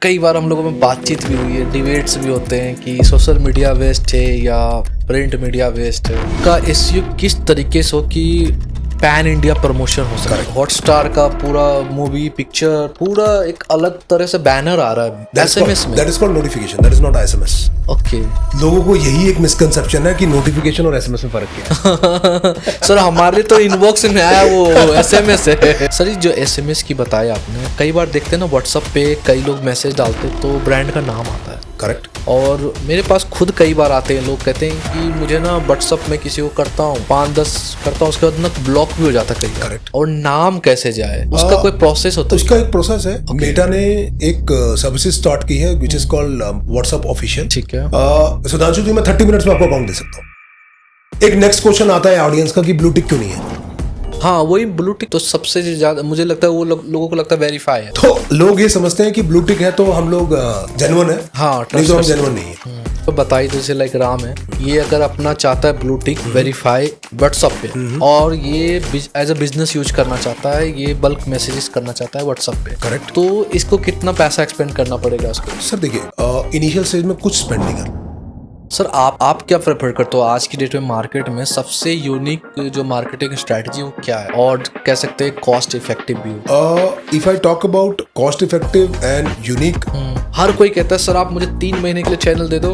कई बार हम लोगों में बातचीत भी हुई है, डिबेट्स भी होते हैं कि सोशल मीडिया वेस्ट है या प्रिंट मीडिया वेस्ट है का एसईओ किस तरीके से हो कि पैन इंडिया प्रमोशन हो सके। हॉटस्टार का पूरा मूवी पिक्चर पूरा एक अलग तरह से बैनर आ रहा है एसएमएस में। That is called notification, that is not SMS. Okay, लोगों को यही एक मिसकंसेप्शन है कि नोटिफिकेशन और एसएमएस में फर्क क्या है। सर हमारे तो इनबॉक्स में आया वो एसएमएस है। सर ये जो एसएमएस की बताया आपने, कई बार देखते हैं ना व्हाट्सएप पे कई लोग मैसेज डालते तो ब्रांड का नाम आता है। करेक्ट। और मेरे पास खुद कई बार आते हैं लोग कहते हैं कि मुझे ना व्हाट्सअप में किसी को करता हूँ 5-10 करता हूँ, उसके बाद ना ब्लॉक भी हो जाता है कई। करेक्ट। और नाम कैसे जाए उसका कोई प्रोसेस होता है? उसका एक प्रोसेस है। मेटा ने एक सर्विसेज स्टार्ट की है which is called WhatsApp official. ठीक है। सुधांशु जी, मैं 30 मिनट्स में आपको अकाउंट दे सकता हूँ। एक नेक्स्ट क्वेश्चन आता है ऑडियंस का कि ब्लू टिक क्यों नहीं है। हाँ वही ब्लू टिक तो सबसे ज्यादा मुझे लगता है वो लोगों को लगता है वेरीफाई है। तो लोग ये समझते हैं कि ब्लू टिक है तो हम लोग जेन्युइन है। हाँ, नहीं तो हम जेन्युइन नहीं है। तो बताइए, जैसे लाइक राम है, ये अगर अपना चाहता है ब्लू टिक वेरीफाई व्हाट्सएप पे और ये एज अ बिजनेस यूज करना चाहता है, ये बल्क मैसेजेस करना चाहता है व्हाट्सएप पे। करेक्ट। तो इसको कितना पैसा एक्सपेंड करना पड़ेगा उसको? सर देखिए, इनिशियल स्टेज में कुछ स्पेंड नहीं करना। सर आप क्या प्रेफर करते हो आज की डेट में मार्केट में सबसे यूनिक जो मार्केटिंग स्ट्रेटजी वो क्या है, और कह सकते हैं कॉस्ट इफेक्टिव भी हो? If I talk about cost effective and unique, हर कोई कहता है सर आप मुझे 3 महीने के लिए चैनल दे दो।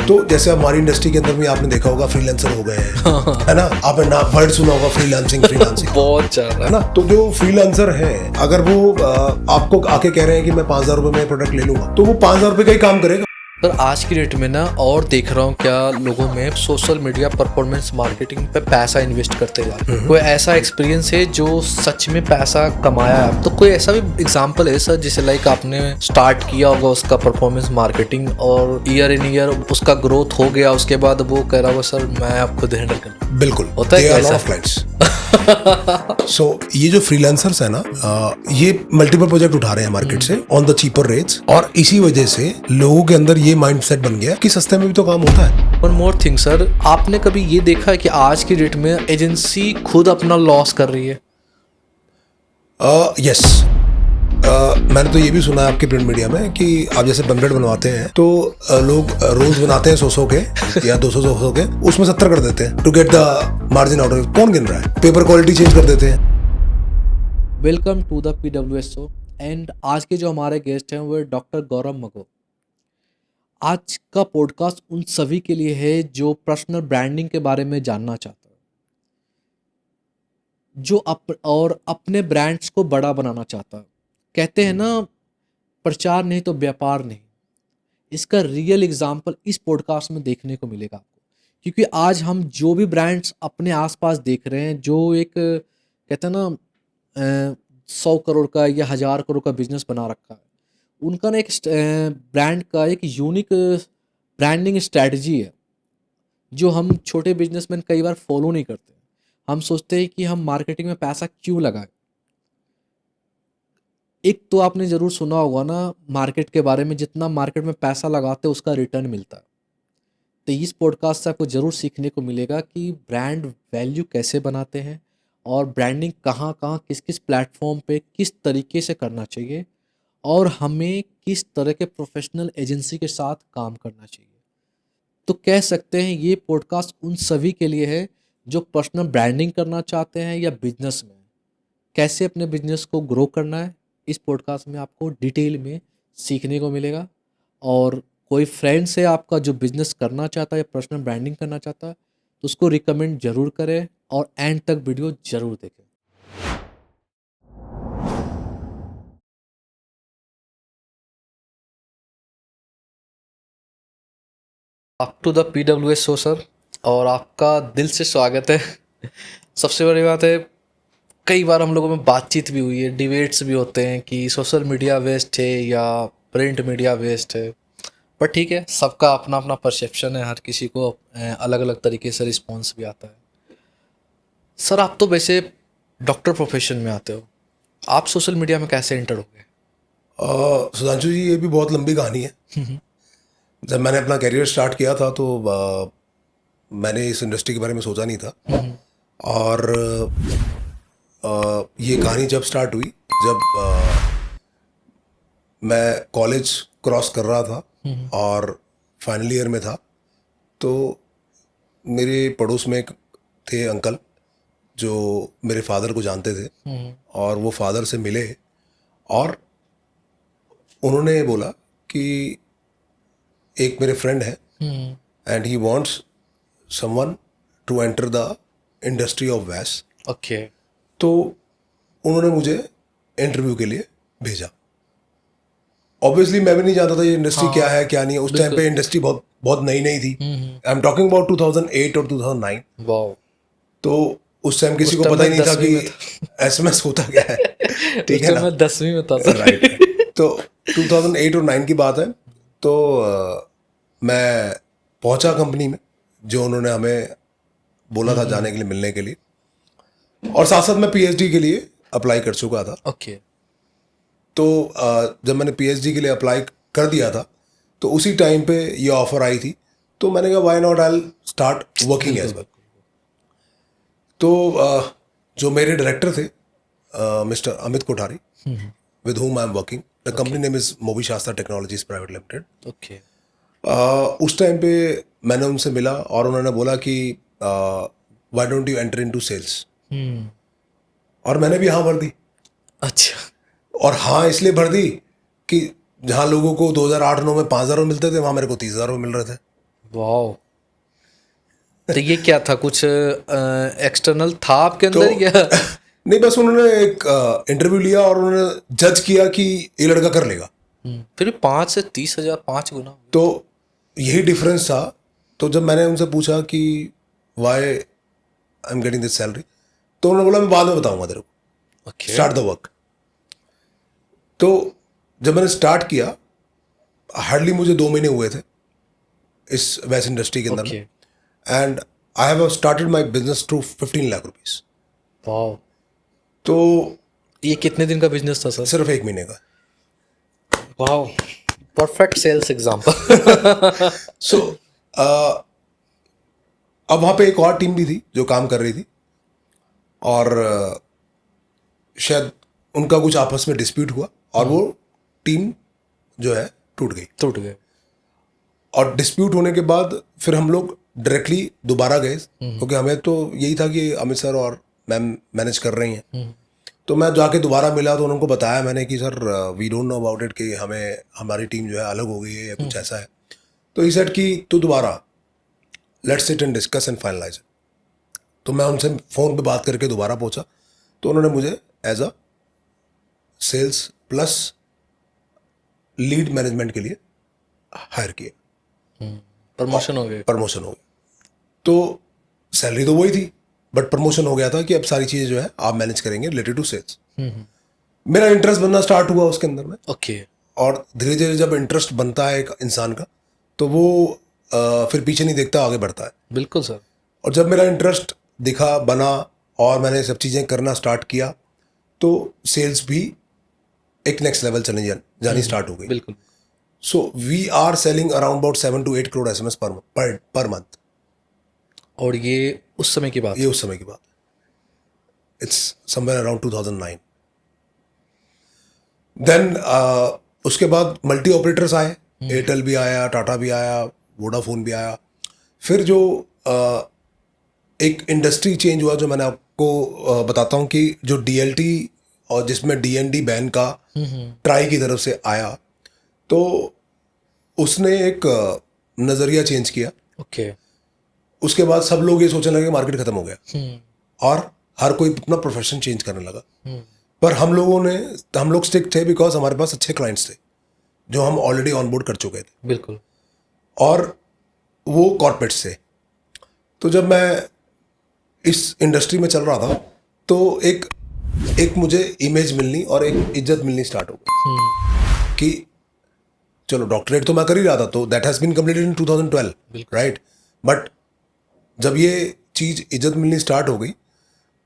तो जैसे हमारी इंडस्ट्री के अंदर भी आपने देखा होगा फ्रीलांसर हो गए हैं, है ना। आपने ना वर्ड सुना होगा फ्रीलांसिंग बहुत चल रहा है ना। तो जो फ्रीलांसर है, अगर वो आपको आके कह रहे हैं कि मैं 5,000 रुपए में प्रोडक्ट ले लूंगा, तो वो 5,000 रुपए का ही काम करेगा। सर आज की डेट में ना और देख रहा हूँ क्या लोगों में सोशल मीडिया परफॉर्मेंस मार्केटिंग पे पैसा इन्वेस्ट करते जा रहे हैं। कोई ऐसा एक्सपीरियंस है जो सच में पैसा कमाया है? तो कोई ऐसा भी एग्जांपल है सर जिसे लाइक आपने स्टार्ट किया होगा उसका परफॉर्मेंस मार्केटिंग और ईयर इन ईयर उसका ग्रोथ हो गया, उसके बाद वो कह रहा होगा सर मैं आप खुद हैंडल कर। बिल्कुल होता है ऐसा। सो ये जो फ्रीलांसर्स है ना, ये मल्टीपल प्रोजेक्ट उठा रहे हैं मार्केट से ऑन द चीपर रेट्स, और इसी वजह से लोगों के अंदर ये माइंडसेट बन गया कि सस्ते में भी तो काम होता है। वन मोर थिंग सर, आपने कभी ये देखा है कि आज की डेट में एजेंसी खुद अपना लॉस कर रही है? यस। मैंने तो ये भी सुना है आपके प्रिंट मीडिया में कि आप जैसे पैम्फलेट बनवाते हैं तो लोग रोल्स बनाते हैं 100 के या 200 के, उसमें 70 कर देते हैं to get the margin out of. कौन गिन रहा है? पेपर क्वालिटी चेंज कर देते हैं। Welcome to the PWSO and आज के जो हमारे गेस्ट हैं वो डॉक्टर गौरव मगो। आज का पॉडकास्ट उन सभी के लिए है जो पर्सनल ब्रांडिंग के बारे में जानना चाहते हैं, जो अपने ब्रांड्स को बड़ा बनाना चाहता है। कहते हैं ना, प्रचार नहीं तो व्यापार नहीं। इसका रियल एग्जाम्पल इस पॉडकास्ट में देखने को मिलेगा आपको, क्योंकि आज हम जो भी ब्रांड्स अपने आसपास देख रहे हैं, जो एक कहते हैं ना 100 करोड़ का या 1000 करोड़ का बिजनेस बना रखा है, उनका ना एक ब्रांड का एक यूनिक ब्रांडिंग स्ट्रैटेजी है जो हम छोटे बिजनेसमैन कई बार फॉलो नहीं करते। हम सोचते हैं कि हम मार्केटिंग में पैसा क्यों लगाएं। एक तो आपने ज़रूर सुना होगा ना मार्केट के बारे में, जितना मार्केट में पैसा लगाते हैं उसका रिटर्न मिलता है। तो इस पॉडकास्ट से आपको ज़रूर सीखने को मिलेगा कि ब्रांड वैल्यू कैसे बनाते हैं और ब्रांडिंग कहाँ कहाँ किस किस प्लेटफॉर्म पे किस तरीके से करना चाहिए, और हमें किस तरह के प्रोफेशनल एजेंसी के साथ काम करना चाहिए। तो कह सकते हैं ये पॉडकास्ट उन सभी के लिए है जो पर्सनल ब्रांडिंग करना चाहते हैं या बिजनेस में कैसे अपने बिजनेस को ग्रो करना है। इस पॉडकास्ट में आपको डिटेल में सीखने को मिलेगा। और कोई फ्रेंड्स है आपका जो बिजनेस करना चाहता है या पर्सनल ब्रांडिंग करना चाहता है तो उसको रिकमेंड जरूर करें और एंड तक वीडियो जरूर देखें। Up to the PWSO sir, और आपका दिल से स्वागत है। सबसे बड़ी बात है, कई बार हम लोगों में बातचीत भी हुई है, डिबेट्स भी होते हैं कि सोशल मीडिया वेस्ट है या प्रिंट मीडिया वेस्ट है, पर ठीक है, सबका अपना अपना परसेप्शन है, हर किसी को अलग अलग तरीके से रिस्पॉन्स भी आता है। सर आप तो वैसे डॉक्टर प्रोफेशन में आते हो, आप सोशल मीडिया में कैसे एंटर हो गए? सुधांशु जी, ये भी बहुत लंबी कहानी है। जब मैंने अपना करियर स्टार्ट किया था तो मैंने इस इंडस्ट्री के बारे में सोचा नहीं था। और ये कहानी जब स्टार्ट हुई, जब मैं कॉलेज क्रॉस कर रहा था और फाइनल ईयर में था, तो मेरे पड़ोस में एक थे अंकल जो मेरे फादर को जानते थे, और वो फादर से मिले और उन्होंने बोला कि एक मेरे फ्रेंड है and he wants someone to enter the industry of वैस। ओके। तो उन्होंने मुझे इंटरव्यू के लिए भेजा। ऑब्वियसली मैं भी नहीं जानता था ये इंडस्ट्री क्या है क्या नहीं है। उस टाइम पे इंडस्ट्री बहुत बहुत नई नई थी। आई एम टॉकिंग अबाउट 2008 और 2009। वाओ। तो उस टाइम किसी को पता ही नहीं था कि एसएमएस होता क्या है। ठीक है ना, मैं 10वीं में था सर। राइट। तो 2008 और 9 की बात है। तो मैं पहुंचा कंपनी में, जो उन्होंने हमें बोला था जाने के लिए, मिलने के लिए, और साथ साथ मैं पीएचडी के लिए अप्लाई कर चुका था। ओके। तो जब मैंने पीएचडी के लिए अप्लाई कर दिया था तो उसी टाइम पे ये ऑफर आई थी, तो मैंने कहा why not, I start working as well. तो जो मेरे डायरेक्टर थे mister Amit Kothari, with whom I am working, the company name is Mobi Shastra technologies private limited. Okay. उस टाइम पे मैंने उनसे मिला और उन्होंने बोला कि why don't you enter into sales, और मैंने भी हाँ भर दी। अच्छा। और हाँ इसलिए भर दी कि जहाँ लोगों को 2008-9 में 5,000 मिलते थे, वहाँ मेरे को 30,000 मिल रहे थे। वाओ। तो ये क्या था, कुछ एक्सटर्नल था आपके अंदर या? नहीं, बस उन्होंने एक इंटरव्यू लिया और उन्होंने जज किया कि ये लड़का कर लेगा। फिर 5 से 30,000 5 गुना। तो यही डिफरेंस था। तो जब मैंने उनसे पूछा कि why I am getting this salary, तो उन्होंने बोला मैं बाद में बताऊंगा तेरे को, ओके। Start the work. तो जब मैंने स्टार्ट किया, हार्डली मुझे 2 महीने हुए थे इस वैस इंडस्ट्री के अंदर में, and I have started my business to 15 lakh rupees. Wow. तो ये कितने दिन का बिजनेस था सर? सिर्फ 1 महीने का। Wow, perfect sales example. So अब वहाँ पे एक और टीम भी थी जो काम कर रही थी, और शायद उनका कुछ आपस में डिस्प्यूट हुआ और वो टीम जो है टूट गई। और डिस्प्यूट होने के बाद फिर हम लोग डायरेक्टली दोबारा गए, क्योंकि हमें तो यही था कि अमित सर और मैम मैनेज कर रही हैं। तो मैं जाके दोबारा मिला तो उनको बताया मैंने कि sir we don't know about it, कि हमारी टीम जो है अलग हो गई है या कुछ ऐसा है। तो ही सेड कि तो दोबारा let's sit and discuss and finalise. तो मैं उनसे फ़ोन पे बात करके दोबारा पहुंचा, तो उन्होंने मुझे as a sales plus lead management के लिए हायर किया। प्रमोशन हो गया। प्रमोशन हो गया। तो सैलरी तो वही थी, बट प्रमोशन हो गया था कि अब सारी चीज़ें जो है आप मैनेज करेंगे रिलेटेड टू सेल्स। मेरा इंटरेस्ट बनना स्टार्ट हुआ उसके अंदर में। ओके। और धीरे धीरे जब इंटरेस्ट बनता है एक इंसान का, तो वो फिर पीछे नहीं देखता, आगे बढ़ता है। बिल्कुल सर। और जब मेरा इंटरेस्ट दिखा, बना, और मैंने सब चीज़ें करना स्टार्ट किया, तो सेल्स भी एक नेक्स्ट लेवल चली जानी स्टार्ट हो गई। बिल्कुल। So we are selling around about 7 to 8 crore SMS per month. और ये उस समय की बात? ये उस समय की बात। It's somewhere around 2009। देन उसके बाद मल्टी ऑपरेटर्स आए, एयरटेल भी आया, टाटा भी आया, वोडाफोन भी आया। फिर जो एक इंडस्ट्री चेंज हुआ, जो मैंने आपको बताता हूँ कि जो DLT और जिसमें DND बैन का ट्राई की तरफ से आया, तो उसने एक नज़रिया चेंज किया। ओके। उसके बाद सब लोग ये सोचने लगे मार्केट खत्म हो गया और हर कोई अपना प्रोफेशन चेंज करने लगा। पर हम लोग स्टिक थे बिकॉज हमारे पास अच्छे क्लाइंट्स थे जो हम ऑलरेडी ऑनबोर्ड कर चुके थे। बिल्कुल। और वो कॉर्पोरेट्स थे। तो जब मैं इस इंडस्ट्री में चल रहा था, तो एक मुझे इमेज मिलनी और एक इज्जत मिलनी स्टार्ट हो गई कि चलो डॉक्टरेट तो मैं कर ही रहा था, तो that has been completed in 2012, right. But जब ये चीज़ इज्जत मिलनी स्टार्ट हो गई,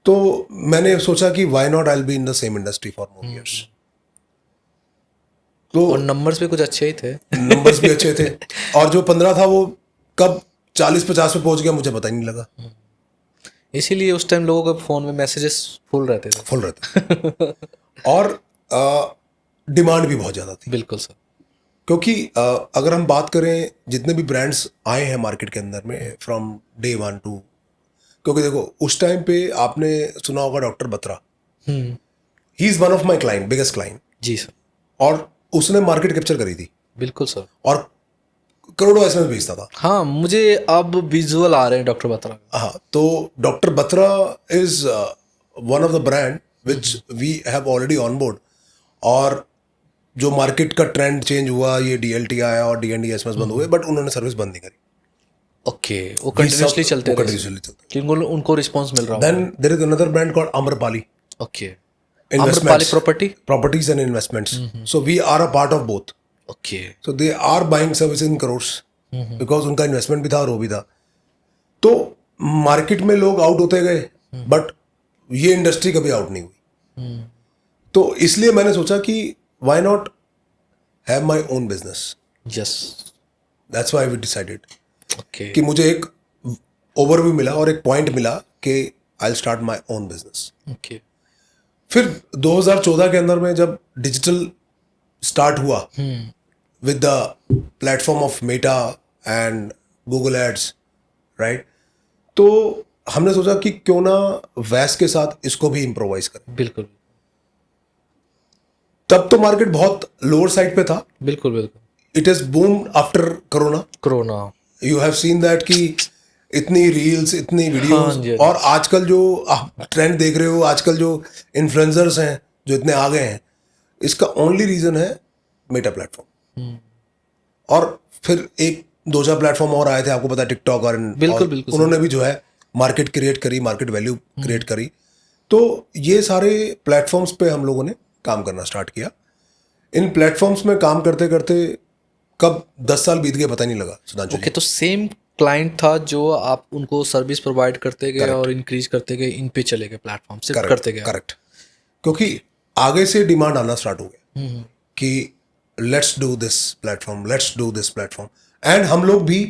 तो मैंने सोचा कि why not, I will be in the same industry for more years. तो और नंबर्स भी कुछ अच्छे ही थे। नंबर्स भी अच्छे थे, और जो 15 था वो कब 40-50 पे पहुंच गया मुझे पता ही नहीं लगा। इसीलिए उस टाइम लोगों के फ़ोन में मैसेजेस फुल रहते थे। और डिमांड भी बहुत ज़्यादा थी। बिल्कुल सर। क्योंकि अगर हम बात करें जितने भी ब्रांड्स आए हैं मार्केट के अंदर में फ्रॉम डे वन टू, क्योंकि देखो उस टाइम पे आपने सुना होगा doctor Batra, he is one of my client, biggest client, जी सर। और उसने मार्केट कैप्चर करी थी बिल्कुल सर। और करोड़ों एसएमएस भेजता था। हाँ, मुझे अब विजुअल आ रहे हैं डॉक्टर बत्रा। हाँ, तो doctor Batra is one of the brand which we have already on board. और जो मार्केट का ट्रेंड चेंज हुआ, ये डीएलटी आया और डीएनडी एसएमएस बंद हुए, बट उन्होंने सर्विस बंद नहीं करी। ओके, वो कंटिन्यूअसली चलते रहे, कंटिन्यूसली चलते। कि उनको रिस्पांस मिल रहा then there is another brand called Amrapali, okay, investments, Amrapali property, properties and investments. So we are a part of both. Okay. So they are buying services in crores because उनका investment भी था और वो भी था। तो मार्केट में लोग आउट होते गए, बट ये इंडस्ट्री कभी आउट नहीं हुई। तो इसलिए मैंने सोचा कि why not have my own business. Yes, that's why we decided okay, कि मुझे एक ओवरव्यू मिला और एक पॉइंट मिला कि I will start my own business. Okay. फिर 2014 के अंदर में जब डिजिटल स्टार्ट हुआ with the platform of Meta and Google ads, right, तो हमने सोचा कि क्यों ना वैस के साथ इसको भी इम्प्रोवाइज करें। बिल्कुल तब तो मार्केट बहुत लोअर साइड पे था। बिल्कुल बिल्कुल। It is boom after corona. Corona, you have seen that कि इतनी रील्स, इतनी वीडियोस, हाँ जी। और आजकल जो आप ट्रेंड देख रहे हो, आजकल जो इन्फ्लुएंसर्स हैं जो इतने आ गए हैं, इसका ओनली रीजन है मेटा प्लेटफॉर्म। और फिर एक दो चार प्लेटफॉर्म और आए थे, आपको पता है, टिकटॉक और बिल्कुल बिल्कुल। उन्होंने भी जो है मार्केट क्रिएट करी, मार्केट वैल्यू क्रिएट करी। तो ये सारे प्लेटफॉर्म्स पे हम लोगों ने काम करना स्टार्ट किया। इन प्लेटफॉर्म्स में काम करते करते कब 10 साल बीत गए पता नहीं लगा सुधांशु ओके, तो सेम क्लाइंट था जो आप उनको सर्विस प्रोवाइड करते गए और इंक्रीज करते गए, इन पे चले गए, प्लेटफॉर्म से करते गए। करेक्ट। क्योंकि आगे से डिमांड आना स्टार्ट हो गया कि let's do this platform, let's do this platform. And हम लोग भी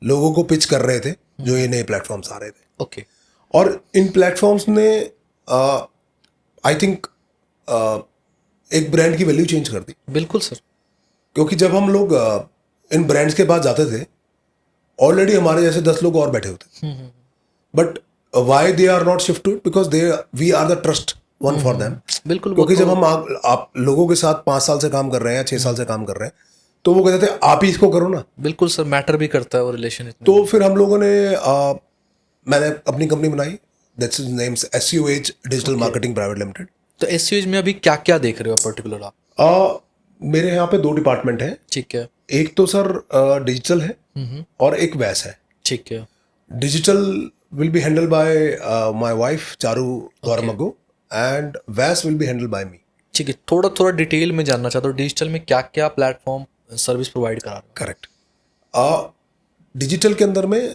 लोगों को पिच कर रहे थे जो ये नए प्लेटफॉर्म्स आ रहे थे। ओके। और इन प्लेटफॉर्म्स ने आई थिंक एक ब्रांड की वैल्यू चेंज कर दी। बिल्कुल सर। क्योंकि जब हम लोग इन ब्रांड्स के पास जाते थे, ऑलरेडी हमारे जैसे 10 लोग और बैठे होते, but why they are not shift to it, because they we are the trust one for them. बिल्कुल, क्योंकि जब हम आप लोगों के साथ 5 साल से काम कर रहे हैं या 6 साल से काम कर रहे हैं, तो वो कहते थे आप ही इसको करो ना। बिल्कुल सर, मैटर भी करता है वो रिलेशन। तो फिर हम लोगों ने मैंने अपनी कंपनी बनाई, that's names SUH digital marketing private limited. तो SUH में अभी क्या क्या देख रहे हो पर्टिकुलर आप? मेरे यहाँ पे 2 डिपार्टमेंट हैं। ठीक है। एक तो सर डिजिटल है और एक वैस है। ठीक है। Digital will be handle by my wife Charu Gaurmago and VAS will be handle by me. ठीक है, थोड़ा थोड़ा डिटेल में जानना चाहता हूँ, डिजिटल में क्या क्या प्लेटफॉर्म सर्विस प्रोवाइड करा रहे हो? करेक्ट। डिजिटल के अंदर में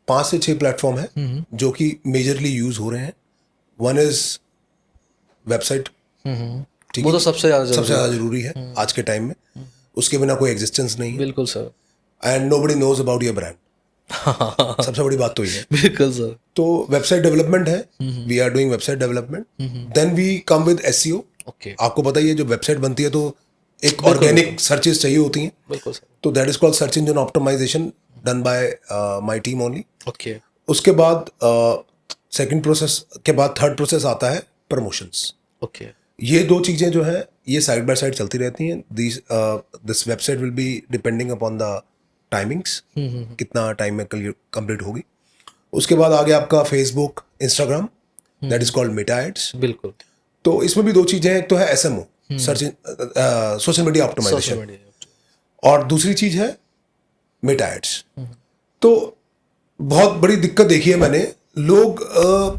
5 से 6 प्लेटफॉर्म है जो कि मेजरली यूज हो रहे हैं। वन इज वेबसाइट, ठीक वो है, तो सबसे ज़्यादा जरूरी है आज के टाइम में, उसके बिना कोई एग्जिस्टेंस नहीं है। बिल्कुल sir. And nobody knows about your brand. सबसे बड़ी बात तो ये है। बिल्कुल सर। तो वेबसाइट डेवलपमेंट है, we are doing website development. Then we come with SEO। ओके। आपको पता ही है, जो वेबसाइट बनती है तो एक ऑर्गेनिक सर्चेस चाहिए होती हैं। बिल्कुल सर। तो that is called search engine optimisation, done by my team only. Okay. उसके बाद सेकंड प्रोसेस के बाद थर्ड प्रोसेस आता है प्रमोशंस। ओके। ये 2 चीजें जो है ये साइड बाय साइड चलती रहती हैं। This website will be depending upon the timings, कितना टाइम में कंप्लीट होगी। उसके बाद आ गया आपका Facebook, Instagram, that is called Meta ads. बिल्कुल। तो इसमें भी 2 चीजें हैं, एक तो है SMO, search social media optimisation, और दूसरी चीज है मेटा एड्स। तो बहुत बड़ी दिक्कत देखी है मैंने, लोग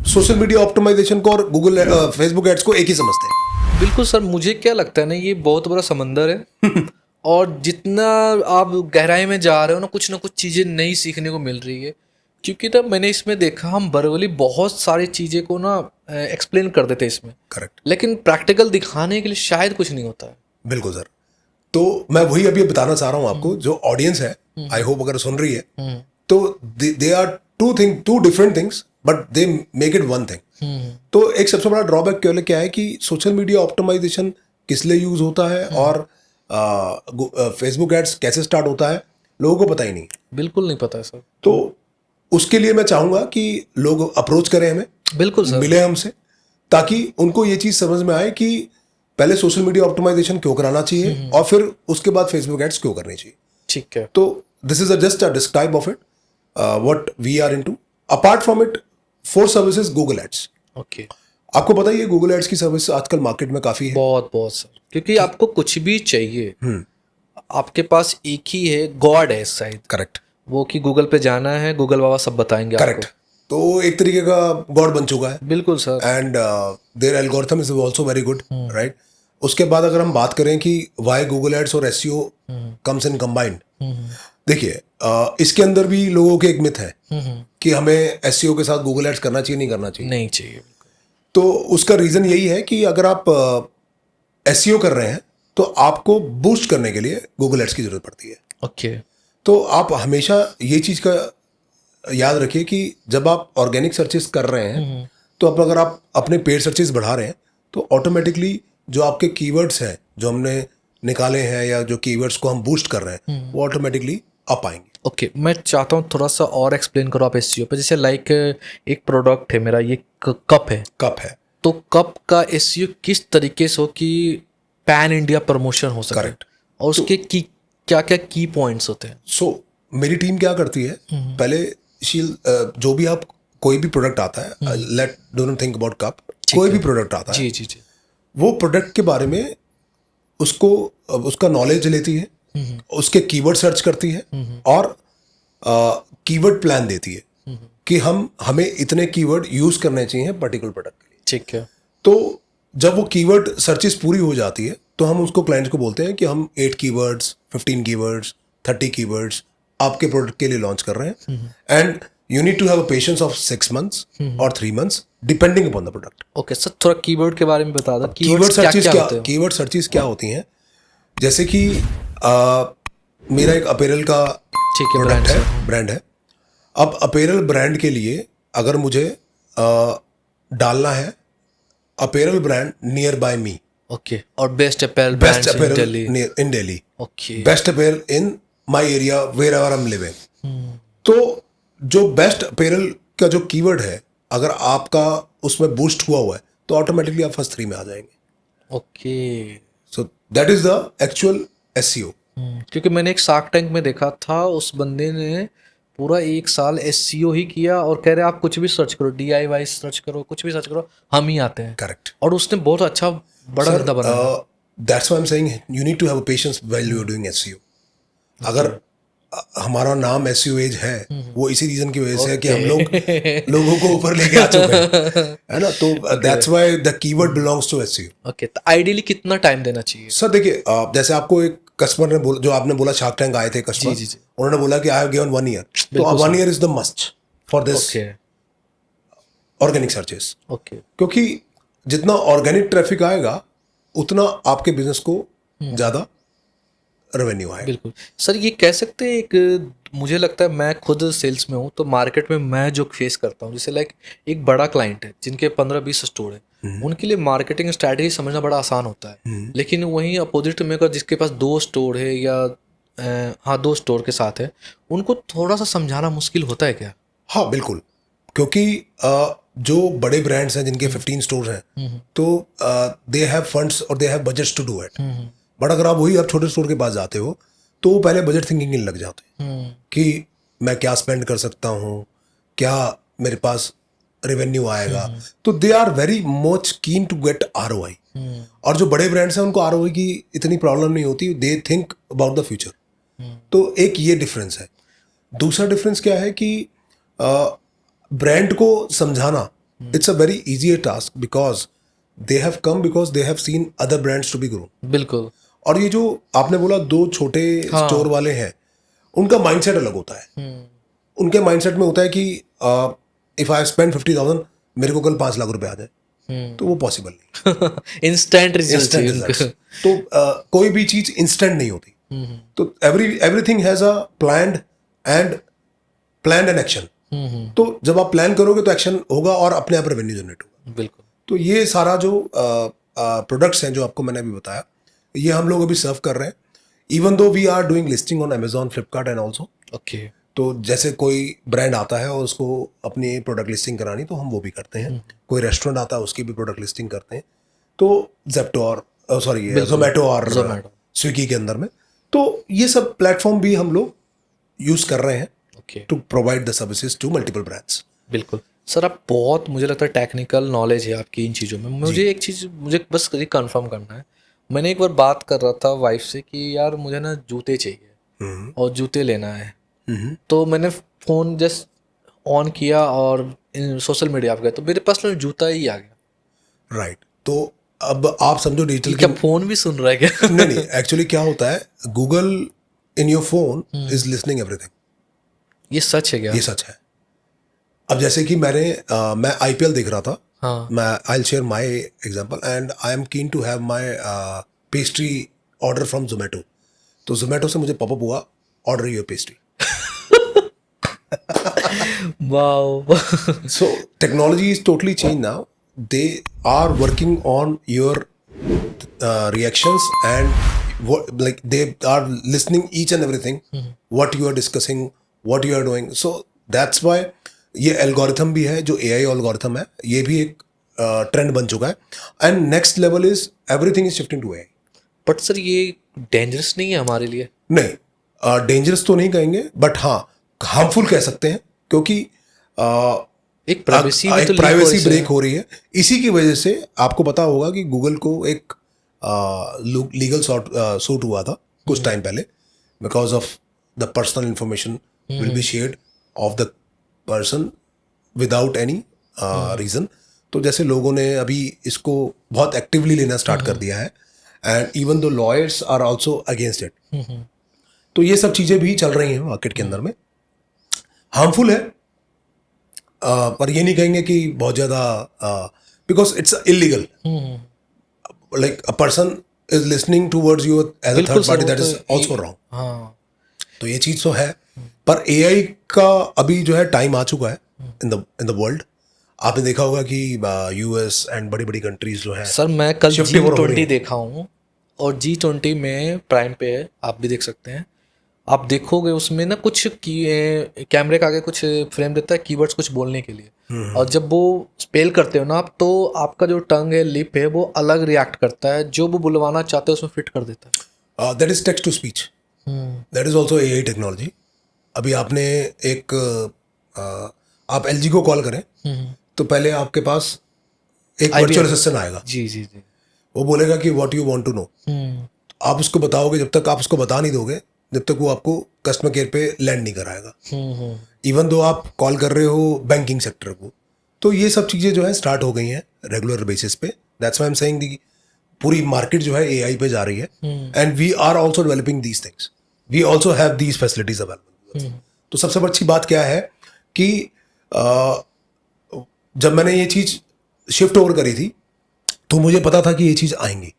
सोशल मीडिया ऑप्टिमाइजेशन को और गूगल फेसबुक एड्स को एक ही समझते हैं। बिल्कुल सर, मुझे क्या लगता है ना, ये बहुत बड़ा समंदर है और जितना आप गहराई में जा रहे हो ना कुछ चीज़ें नई सीखने को मिल रही है। क्योंकि ना मैंने इसमें देखा, हम वर्बली बहुत सारी चीज़ें को ना एक्सप्लेन कर देते हैं इसमें, करेक्ट, लेकिन प्रैक्टिकल दिखाने के लिए शायद कुछ नहीं होता है। बिल्कुल सर। तो मैं वही अभी बताना चाह रहा हूँ आपको, जो ऑडियंस है, आई होप अगर सुन रही है, तो they are two different things but they make it one thing. तो एक सबसे बड़ा ड्रॉबैक क्या है कि सोशल मीडिया ऑप्टिमाइजेशन किस लिए यूज होता है और फेसबुक एड्स कैसे स्टार्ट होता है, लोगों को पता ही नहीं। बिल्कुल नहीं पता है सर। तो उसके लिए मैं चाहूंगा कि लोग अप्रोच करें हमें, बिल्कुल सर। मिले हमसे, ताकि उनको ये चीज समझ में आए कि पहले सोशल मीडिया ऑप्टिमाइजेशन क्यों कराना चाहिए और फिर उसके बाद फेसबुक एड्स क्यों करनी चाहिए। ठीक है। तो this is just a describe of it what we are into. Apart from it, for services Google ads. Okay. आपको पता ही है गूगल एड्स की सर्विस आजकल मार्केट में काफी है। बहुत बहुत सर, क्योंकि आपको कुछ भी चाहिए आपके पास एक ही है, गॉड है शायद, करेक्ट, वो कि गूगल पे जाना है, गूगल बाबा सब बताएंगे करेक्ट। तो एक तरीके का गॉड बन चुका है। बिल्कुल sir. And there algorithm is also very good, right. उसके बाद अगर हम बात करें कि व्हाई गूगल एड्स और एसईओ कम्स इन कंबाइंड, देखिए इसके अंदर भी लोगों के एक मिथ है कि हमें एसईओ के साथ गूगल एड्स करना चाहिए, नहीं करना चाहिए। नहीं चाहिए। तो उसका रीजन यही है कि अगर आप एसईओ कर रहे हैं तो आपको बूस्ट करने के लिए गूगल एड्स की जरूरत पड़ती है। ओके। तो आप हमेशा ये चीज का याद रखिए कि जब आप ऑर्गेनिक सर्चेस कर रहे हैं तो अब अगर आप अपने पेड सर्चेस बढ़ा रहे हैं तो ऑटोमेटिकली जो आपके कीवर्ड्स हैं जो हमने निकाले हैं या जो कीवर्ड्स को हम बूस्ट कर रहे हैं वो ऑटोमेटिकली अप आएंगे। ओके, मैं चाहता हूँ थोड़ा सा और एक्सप्लेन करो आप एसईओ पे। जैसे लाइक एक प्रोडक्ट है मेरा, ये कप है। कप है, तो कप का एसईओ किस तरीके से हो कि पैन इंडिया प्रमोशन हो सके? करेक्ट। और उसके की क्या क्या की पॉइंट्स होते हैं? सो मेरी टीम क्या करती है, पहले शील जो भी आप कोई भी प्रोडक्ट आता है, let don't think about cup, कोई भी प्रोडक्ट आता है, जी जी जी, वो प्रोडक्ट के बारे में उसको उसका नॉलेज लेती है, उसके कीवर्ड सर्च करती है और कीवर्ड प्लान देती है कि हमें इतने कीवर्ड यूज करने चाहिए पर्टिकुलर प्रोडक्ट के लिए। ठीक है। तो जब वो कीवर्ड सर्चेस पूरी हो जाती है तो हम उसको क्लाइंट्स को बोलते हैं कि हम 8 कीवर्ड्स, 15 कीवर्ड्स, 30 कीवर्ड्स आपके प्रोडक्ट के लिए लॉन्च कर रहे हैं and you need to have a patience of 6 months और 3 months depending upon the product. Okay sir, थोड़ा कीवर्ड के बारे में बता दो। कीवर्ड सर्चेस क्या होती हैं? जैसे कि मेरा एक अपैरल का प्रोडक्ट है, ब्रांड है। अब अपैरल ब्रांड के लिए अगर मुझे डालना है apparel brand near by me, okay, और best apparel brands in Delhi, okay, best apparel in my area wherever I am living. तो जो बेस्ट अपैरल का जो कीवर्ड है अगर आपका उसमें बूस्ट हुआ है तो ऑटोमेटिकली आप फर्स्ट 3 में आ जाएंगे। Okay. So that is the actual SEO. क्योंकि मैंने एक शार्क टैंक में देखा था, उस बंदे ने पूरा 1 साल एसईओ ही किया और कह रहे आप कुछ भी सर्च करो, DIY सर्च करो, कुछ भी सर्च करो, हम ही आते हैं। करेक्ट। और उसने बहुत अच्छा बड़ा धंधा बनाया। That's why I am saying you need to have a patience while you are doing SEO. अगर हमारा नाम एसईओ एज है वो इसी रीजन की वजह से है कि हम लोग लोगों को ऊपर लेके आ चुके हैं, है ना। तो that's why the keyword belongs to SEO. Okay, तो आइडियली कितना टाइम देना चाहिए? सर देखिए, जैसे आपको एक कस्टमर ने बोला, जो आपने बोला शार्क टैंक आए थे कस्टमर, जी, जी। उन्होंने बोला कि आई हैव गिवन 1 ईयर, तो 1 year is the must for this organic searches. Okay. क्योंकि जितना ऑर्गेनिक ट्रैफिक आएगा उतना आपके बिजनेस को ज्यादा रेवेन्यू आएगा। बिल्कुल सर, ये कह सकते हैं एक, मुझे लगता है मैं खुद सेल्स में हूँ तो मार्केट में मैं जो फेस करता हूँ, जैसे लाइक एक बड़ा क्लाइंट है जिनके 15-20 स्टोर है, उनके लिए मार्केटिंग स्ट्रैटेजी समझना बड़ा आसान होता है। लेकिन वहीं अपोजिट में अगर जिसके पास 2 स्टोर है या हाँ 2 स्टोर के साथ है, उनको थोड़ा सा समझाना मुश्किल होता है क्या? हाँ बिल्कुल, क्योंकि जो बड़े ब्रांड्स हैं जिनके 15 स्टोर्स हैं तो दे हैव फंड्स और they have budgets to do it. But अगर आप छोटे स्टोर के पास जाते हो तो वो पहले बजट थिंकिंग लग जाते हैं कि मैं क्या स्पेंड कर सकता हूँ, क्या मेरे पास रेवेन्यू आएगा। तो they are very much keen to get ROI। और जो बड़े ब्रांड्स हैं उनको ROI की इतनी प्रॉब्लम नहीं होती, they think about the future. तो एक ये डिफरेंस है। दूसरा डिफरेंस क्या है कि ब्रांड को समझाना it's a very easy task because they have come because they have seen other brands to be grown. बिल्कुल। और ये जो आपने बोला 2 छोटे स्टोर वाले हैं, उनका माइंडसेट अलग होता है। उनके माइंडसेट में होता है कि इफ आई स्पेंड 50,000 मेरे को कल 5 लाख रुपए आ जाए, तो वो पॉसिबल नहीं। Instant result. तो कोई भी चीज इंस्टेंट नहीं होती। तो everything has a planned and action. तो जब आप प्लान करोगे तो एक्शन होगा और अपने आप रेवेन्यू जनरेट होगा। बिल्कुल। तो ये सारा जो प्रोडक्ट्स हैं जो आपको मैंने अभी बताया, ये हम लोग अभी सर्व कर रहे हैं, even though we are doing listing on Amazon, Flipkart and also. Okay. तो जैसे कोई ब्रांड आता है और उसको अपनी प्रोडक्ट लिस्टिंग करानी, तो हम वो भी करते हैं। कोई रेस्टोरेंट आता है, उसकी भी प्रोडक्ट लिस्टिंग करते हैं। तो जेप्टो और जोमेटो और Zomato। स्विगी के अंदर में, तो ये सब प्लेटफॉर्म भी हम लोग यूज कर रहे हैं okay. To provide the services to multiple brands. बिल्कुल सर, आप बहुत, मुझे लगता है टेक्निकल नॉलेज है आपकी इन चीज़ों में। मुझे एक चीज़, मुझे बस ये कंफर्म करना है। मैंने एक बार बात कर रहा था वाइफ से कि यार मुझे ना जूते चाहिए और जूते लेना है। तो मैंने फ़ोन जस्ट ऑन किया और सोशल मीडिया पे गया, तो मेरे पास ना जूता ही आ गया। राइट। तो अब आप समझो डिजिटल क्या फ़ोन भी सुन रहा है क्या? नहीं, एक्चुअली क्या होता है, Google in your phone is listening everything. ये सच है क्या? ये सच है। अब जैसे कि मैं आईपीएल देख रहा था। हाँ। मैं I will share my example and I am keen to have my pastry order from Zomato. तो जोमेटो से मुझे पॉपअप हुआ, order your pastry. Wow. So technology is totally changed now. They are working on your reactions and like they are listening each and everything, what you are discussing, what you are doing. So that's why ये algorithm भी है, जो AI algorithm है, ये भी एक trend बन चुका है। And next level is everything is shifting to AI। But sir ये डेंजरस नहीं है हमारे लिए? नहीं, डेंजरस तो नहीं कहेंगे, बट हाँ हार्मफुल कह सकते हैं, क्योंकि एक प्राइवेसी भी तो प्राइवेसी ब्रेक हो रही है। इसी की वजह से आपको पता होगा कि गूगल को एक लीगल सूट हुआ था कुछ टाइम पहले, because of the personal information will be shared of the person without any reason. तो जैसे लोगों ने अभी इसको बहुत एक्टिवली लेना स्टार्ट कर दिया है, एंड इवन दो lawyers are also against it. तो ये सब चीज़ें भी चल रही हैं मार्केट के अंदर में। हार्मफुल है, पर ये नहीं कहेंगे कि बहुत ज़्यादा, because it's illegal. Like a person is listening towards you as a third party, that is also wrong. हाँ। तो ये चीज़ तो है, पर AI का अभी जो है टाइम आ चुका है इन द वर्ल्ड। आपने देखा होगा कि US एंड बड़ी बड़ी कंट्रीज जो है, सर मैं कल Shift over हो रही G20 है। देखा हूँ, और G20 में प्राइम पे है, आप भी देख सकते हैं। आप देखोगे उसमें ना कुछ कैमरे के आगे कुछ फ्रेम देता है कीवर्ड्स कुछ बोलने के लिए, और जब वो स्पेल करते हो ना आप, तो आपका जो टंग है, लिप है, वो अलग रिएक्ट करता है, जो वो बुलवाना चाहते हैं उसमें फिट कर देता है। That is text to speech, that is also AI technology. अभी आपने एक आप LG को कॉल करें तो पहले आपके पास एक वर्चुअल असिस्टेंट आएगा। जी जी जी। वो बोलेगा कि what you want to know. आप उसको बताओगे, जब तक आप उसको बता नहीं दोगे, जब तक वो आपको कस्टमर केयर पे लैंड नहीं कराएगा। इवन दो आप कॉल कर रहे हो बैंकिंग सेक्टर को, तो ये सब चीज़ें जो है स्टार्ट हो गई हैं रेगुलर बेसिस पे। That's why I am saying the पूरी मार्केट जो है AI पे जा रही है, and we are also developing these things, we also have these facilities available. तो सबसे अच्छी बात क्या है कि जब मैंने ये चीज़ शिफ्ट ओवर करी थी, तो मुझे पता था कि ये चीज़ आएंगी।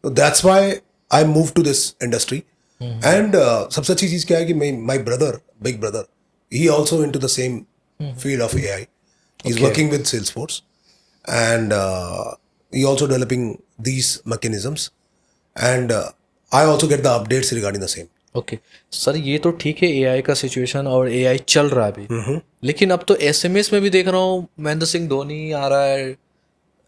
तो that's why I move to this industry. And सबसे अच्छी चीज़ क्या है कि my brother, big brother, he also into the same field of AI. He's working with Salesforce, and he also developing these mechanisms, and I also get the updates regarding the same. Okay sir, ये तो ठीक है AI का situation, और AI चल रहा है अभी, लेकिन अब तो SMS में भी देख रहा हूँ महेंद्र सिंह धोनी आ रहा है,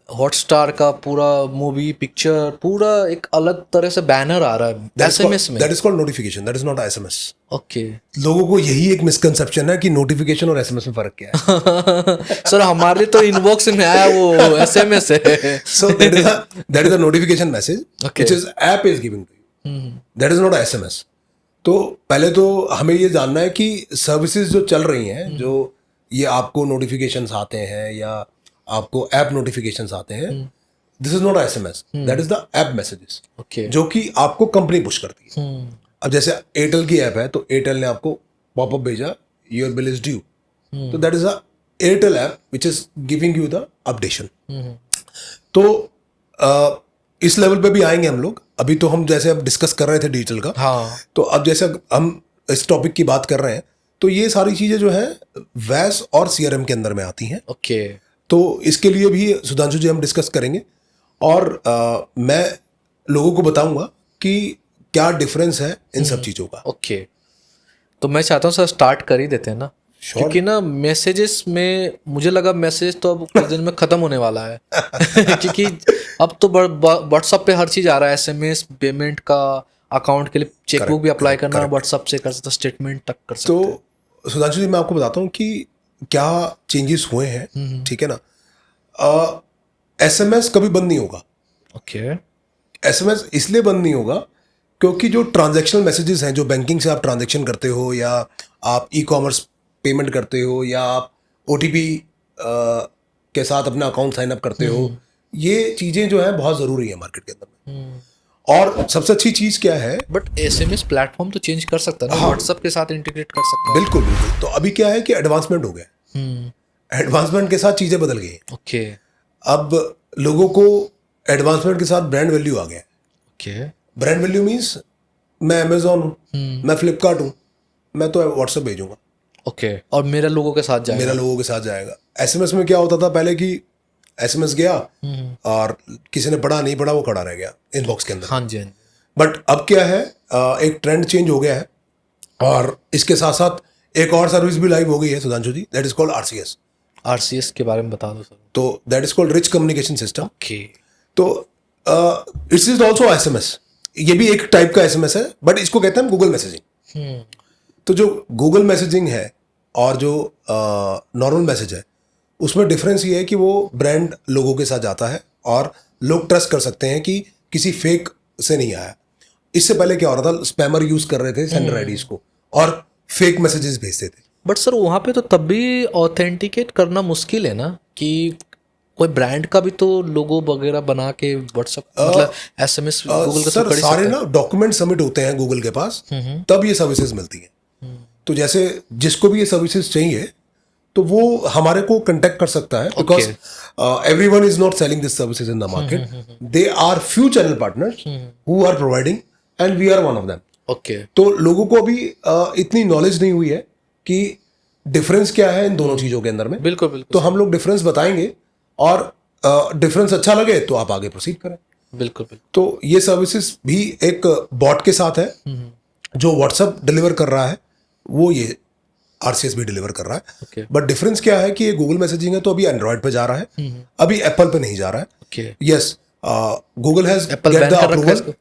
हॉटस्टार का पूरा मूवी पिक्चर पूरा एक अलग तरह से बैनर आ रहा है SMS में। That is called notification. That is not SMS. Okay. लोगों को यही एक मिसकंसेप्शन है कि नोटिफिकेशन और SMS में फर्क क्या है। सर हमारे लिए तो इनबॉक्स में आया वो SMS है। So that is a notification message which is app is giving to you. That is not a SMS. तो पहले तो हमें ये जानना है कि सर्विसेज जो चल रही हैं, जो ये आपको नोटिफिकेशंस आते हैं या आपको ऐप नोटिफिकेशंस आते हैं, this is not SMS, that is the app messages, जो कि आपको कंपनी पुश करती है। अब जैसे एयरटेल की ऐप है, तो एयरटेल ने आपको पॉपअप भेजा, योर बिल इज ड्यू, तो that is a Airtel app which is giving you the updation. तो इस लेवल पे भी आएंगे हम लोग। अभी तो हम जैसे अब डिस्कस कर रहे थे डिजिटल का, हाँ। तो अब जैसे हम इस टॉपिक की बात कर रहे हैं, तो ये सारी चीजें जो है वैस और CRM के अंदर में आती हैं। ओके। तो इसके लिए भी सुधांशु जी हम डिस्कस करेंगे। और मैं लोगों को बताऊंगा कि क्या डिफरेंस है इन सब चीज़ों का। ओके, तो मैं चाहता हूँ सर स्टार्ट कर ही देते हैं ना, Sure. क्योंकि ना मैसेजेस में मुझे लगा मैसेज तो अब कुछ दिन में ख़त्म होने वाला है क्योंकि अब तो व्हाट्सअप पे हर चीज़ आ रहा है, एसएमएस, पेमेंट का, अकाउंट के लिए चेकबुक भी अप्लाई करना व्हाट्सअप से कर सकते, स्टेटमेंट तक कर सकते। तो सुधांशु जी, मैं आपको बताता हूँ कि क्या चेंजेस हुए हैं, ठीक है ना। एसएमएस कभी बंद नहीं होगा। ओके, एसएमएस इसलिए बंद नहीं होगा क्योंकि जो ट्रांजैक्शनल मैसेजेस हैं, जो बैंकिंग से आप ट्रांजैक्शन करते हो, या आप ई कॉमर्स पेमेंट करते हो, या आप ओटीपी के साथ अपना अकाउंट साइन अप करते हो, ये चीज़ें जो है बहुत ज़रूरी है मार्केट के अंदर में। और सबसे अच्छी चीज़ क्या है, बट एसएमएस प्लेटफॉर्म तो चेंज कर सकता है ना, व्हाट्सएप के साथ इंटीग्रेट कर सकता है। बिल्कुल बिल्कुल। तो अभी क्या है कि एडवांसमेंट हो गया, एडवांसमेंट के साथ चीज़ें बदल गई हैं। ओके अब लोगों को एडवांसमेंट के साथ ब्रांड वैल्यू आ गया है। ओके, ब्रांड वैल्यू मीन्स मैं अमेजोन हूँ, मैं फ्लिपकार्ट हूँ, मैं तो व्हाट्सएप भेजूंगा, ओके, और मेरा लोगों के साथ जाएगा। मेरा लोगों के साथ जाएगा। एसएमएस में क्या होता था पहले कि एसएमएस गया और किसी ने पढ़ा नहीं पढ़ा, वो खड़ा रह गया इनबॉक्स के अंदर। हाँ जी, हाँ जी। बट अब क्या है, एक ट्रेंड चेंज हो गया है, और इसके साथ साथ एक और सर्विस भी लाइव हो गई है Sudhanshu ji, that is called RCS. RCS के बारे में बता दो सर। तो that is called rich communication system. Okay, तो इट्स इज ऑल्सो एसएमएस, ये भी एक टाइप का एसएमएस है, बट इसको कहते हैं गूगल मैसेजिंग। तो जो गूगल मैसेजिंग है और जो नॉर्मल मैसेज है, उसमें डिफरेंस ये है कि वो ब्रांड लोगों के साथ जाता है और लोग ट्रस्ट कर सकते हैं कि किसी फेक से नहीं आया। इससे पहले क्या हो रहा था, स्पैमर यूज कर रहे थे सेंडर आईडीज को और फेक मैसेजेस भेजते थे। बट सर वहाँ पे तो तब भी ऑथेंटिकेट करना मुश्किल है ना, कि कोई ब्रांड का भी तो लोगो वगैरह बना के व्हाट्सएप मतलब एसएमएस गूगल के थ्रू सर कर ही सारे सकता है। ना डॉक्यूमेंट सबमिट होते हैं गूगल के पास, तब ये सर्विसेज मिलती हैं। तो जैसे जिसको भी ये सर्विसेज चाहिए तो वो हमारे को कांटेक्ट कर सकता है, because everyone is not selling this services in the market. They are few channel partners who are providing and we are one of them. Okay, तो लोगों को अभी इतनी नॉलेज नहीं हुई है कि डिफरेंस क्या है इन दोनों चीजों के अंदर में। बिल्कुल बिल्कुल, तो हम लोग डिफरेंस बताएंगे, और डिफरेंस अच्छा लगे तो आप आगे प्रोसीड करें। बिल्कुल बिल्कुल। तो ये सर्विसेज भी एक बॉट के साथ है, जो व्हाट्सएप डिलीवर कर रहा है, वो ये आरसीएस भी डिलीवर कर रहा है। ओके बट डिफरेंस क्या है कि ये गूगल मैसेजिंग है तो अभी एंड्रॉइड पे जा रहा है, अभी एप्पल पे नहीं जा रहा है। Okay, yes, Google has Apple get ban the कर रखा है अप्रूवल, इसको।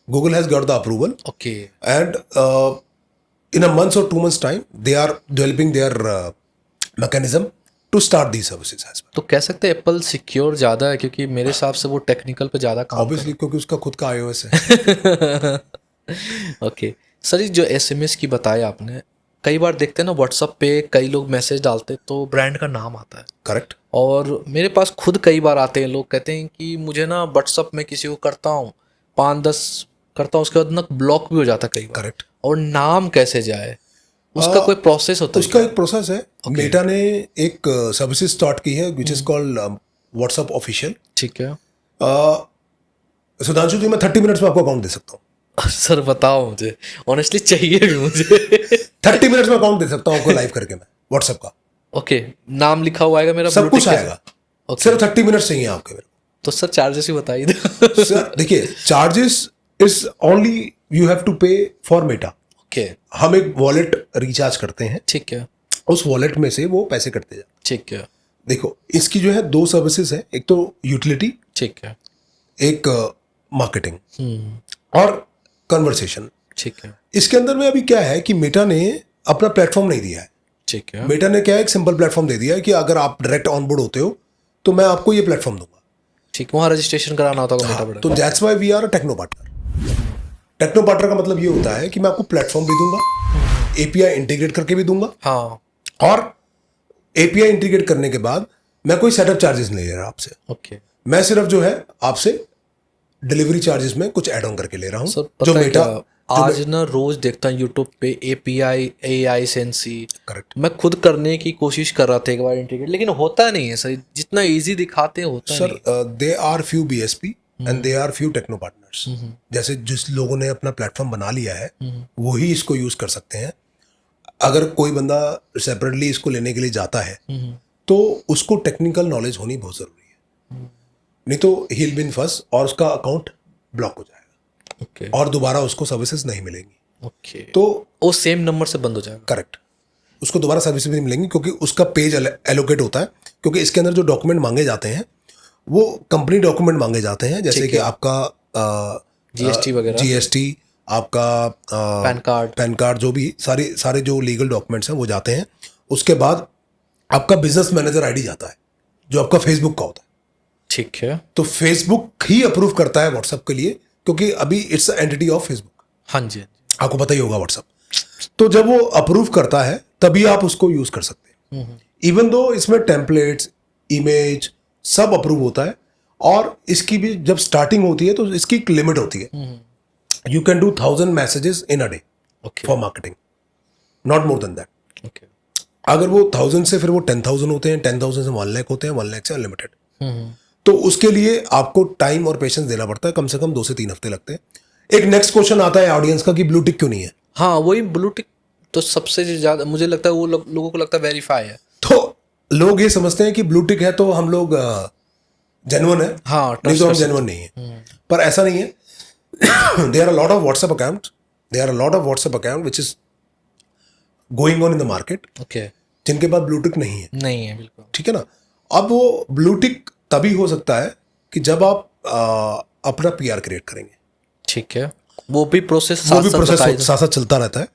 Google has got the approval, okay, and in a month or 2 months time they are developing their mechanism to start these services as well. तो कह सकते हैं Apple secure ज़्यादा है, क्योंकि मेरे हिसाब से वो टेक्निकल पे ज़्यादा काम Obviously क्योंकि उसका खुद का iOS है। ओके सर, ये जो एसएमएस की बताया आपने, कई बार देखते हैं ना व्हाट्सएप पे कई लोग मैसेज डालते तो ब्रांड का नाम आता है, करेक्ट। और मेरे पास खुद कई बार आते हैं लोग कहते हैं कि मुझे ना व्हाट्सएप में किसी को करता हूँ 5-10 करता हूँ, उसके बाद ना ब्लॉक भी हो जाता है कई बार। करेक्ट। और नाम कैसे जाए, उसका कोई प्रोसेस होता है? उसका एक प्रोसेस है। मेटा ने एक सर्विसेज स्टार्ट की है which is called WhatsApp official. ठीक है सुधांशु जी, मैं 30 मिनट्स में आपको अकाउंट दे सकता हूँ। सर बताओ, मुझे ऑनेस्टली चाहिए भी मुझे 30 मिनट्स में अकाउंट दे सकता हूँ आपको लाइव करके, मैं व्हाट्सएप का। ओके, नाम लिखा हुआ आएगा मेरा, सब कुछ blue tick आएगा। सिर्फ 30 मिनट्स चाहिए आपके मेरे तो सर चार्जेस ही बताइए को। सर देखिए, charges is only you have to pay for Meta. Okay, हम एक वॉलेट रिचार्ज करते हैं, ठीक है उस वॉलेट में से वो पैसे कटते जाते हैं। ठीक है देखो, इसकी जो है 2 सर्विसेज है, एक तो यूटिलिटी, ठीक है एक मार्केटिंग और कन्वर्सेशन। ठीक है इसके अंदर में अभी क्या है कि मेटा ने अपना प्लेटफॉर्म नहीं दिया है। ठीक है मेटा ने क्या है, एक सिंपल प्लेटफॉर्म दे दिया है कि अगर आप डायरेक्ट ऑनबोर्ड होते हो तो मैं आपको ये प्लेटफॉर्म दूंगा। ठीक, वहाँ रजिस्ट्रेशन कराना होता होगा मेटा बड़ा। तो that's why we are a techno partner. Techno partner का मतलब ये होता है कि मैं आपको प्लेटफॉर्म भी दूंगा, एपीआई इंटीग्रेट करके भी दूंगा, हाँ और एपीआई इंटीग्रेट करने के बाद मैं कोई सेटअप चार्जेस नहीं ले रहा आपसे। ओके मैं सिर्फ जो है आपसे डिलीवरी चार्जेस में कुछ ऐड ऑन करके ले रहा हूँ। सर जो पता है मेटा क्या, आज ना रोज देखता हूँ यूट्यूब पे एपीआई एआई सेंसी, करेक्ट। मैं खुद करने की कोशिश कर रहा था एक बार इंटीग्रेट, लेकिन होता नहीं है सर, जितना इजी दिखाते हैं होता नहीं। Sir they are few BSP and they are few techno partners. जैसे जिस लोगों ने अपना प्लेटफॉर्म बना लिया है वही इसको यूज कर सकते हैं। अगर कोई बंदा सेपरेटली इसको लेने के लिए जाता है तो उसको टेक्निकल नॉलेज होनी बहुत जरूरी है। नहीं तो he will be in first और उसका अकाउंट ब्लॉक हो जाएगा ओके और दोबारा उसको सर्विसेज नहीं मिलेंगी। ओके, तो वो सेम नंबर से बंद हो जाएगा। करेक्ट, उसको दोबारा सर्विसेज नहीं मिलेंगी क्योंकि उसका पेज एलोकेट होता है, क्योंकि इसके अंदर जो डॉक्यूमेंट मांगे जाते हैं वो कंपनी डॉक्यूमेंट मांगे जाते हैं, जैसे कि आपका जीएसटी वगैरह, जीएसटी, आपका पैन कार्ड, जो भी सारे जो लीगल डॉक्यूमेंट्स हैं वो जाते हैं। उसके बाद आपका बिजनेस मैनेजर आईडी जाता है जो आपका फेसबुक का होता है। ठीक है। तो फेसबुक ही अप्रूव करता है व्हाट्सएप के लिए, क्योंकि अभी इट्स एंटिटी ऑफ फेसबुक। हाँ जी, आपको पता ही होगा व्हाट्सएप। तो जब वो अप्रूव करता है तभी आप उसको यूज कर सकते हैं। इवन दो इसमें टेम्पलेट्स, इमेज सब अप्रूव होता है, और इसकी भी जब स्टार्टिंग होती है तो इसकी एक लिमिट होती है। You can do 1000 messages in a day for marketing, not more than that. Okay, अगर वो 1000 से फिर वो 10,000 होते हैं, 10,000 से 1 लाख होते हैं, 1 लाख से अनलिमिटेड। तो उसके लिए आपको टाइम और पेशेंस देना पड़ता है, कम से कम 2 से 3 हफ्ते लगते हैं। एक नेक्स्ट क्वेश्चन आता है ऑडियंस का कि ब्लू टिक क्यों नहीं है। हाँ वही ब्लू टिक तो सबसे ज्यादा मुझे लगता है वो लोगों को लगता है वेरीफाई है। तो लोग ये समझते हैं कि ब्लू टिक है तो हम लोग जेन्युइन है, हाँ, नहीं तो हम जेन्युइन नहीं है। पर ऐसा नहीं है। There are lot of WhatsApp account which is going on in the market, okay, जिनके पास ब्लू टिक नहीं है। नहीं है बिल्कुल। ठीक है ना। अब वो ब्लू टिक तभी हो सकता है कि जब आप अपना पीआर क्रिएट करेंगे। ठीक है, वो भी प्रोसेस साथ साथ चलता रहता है।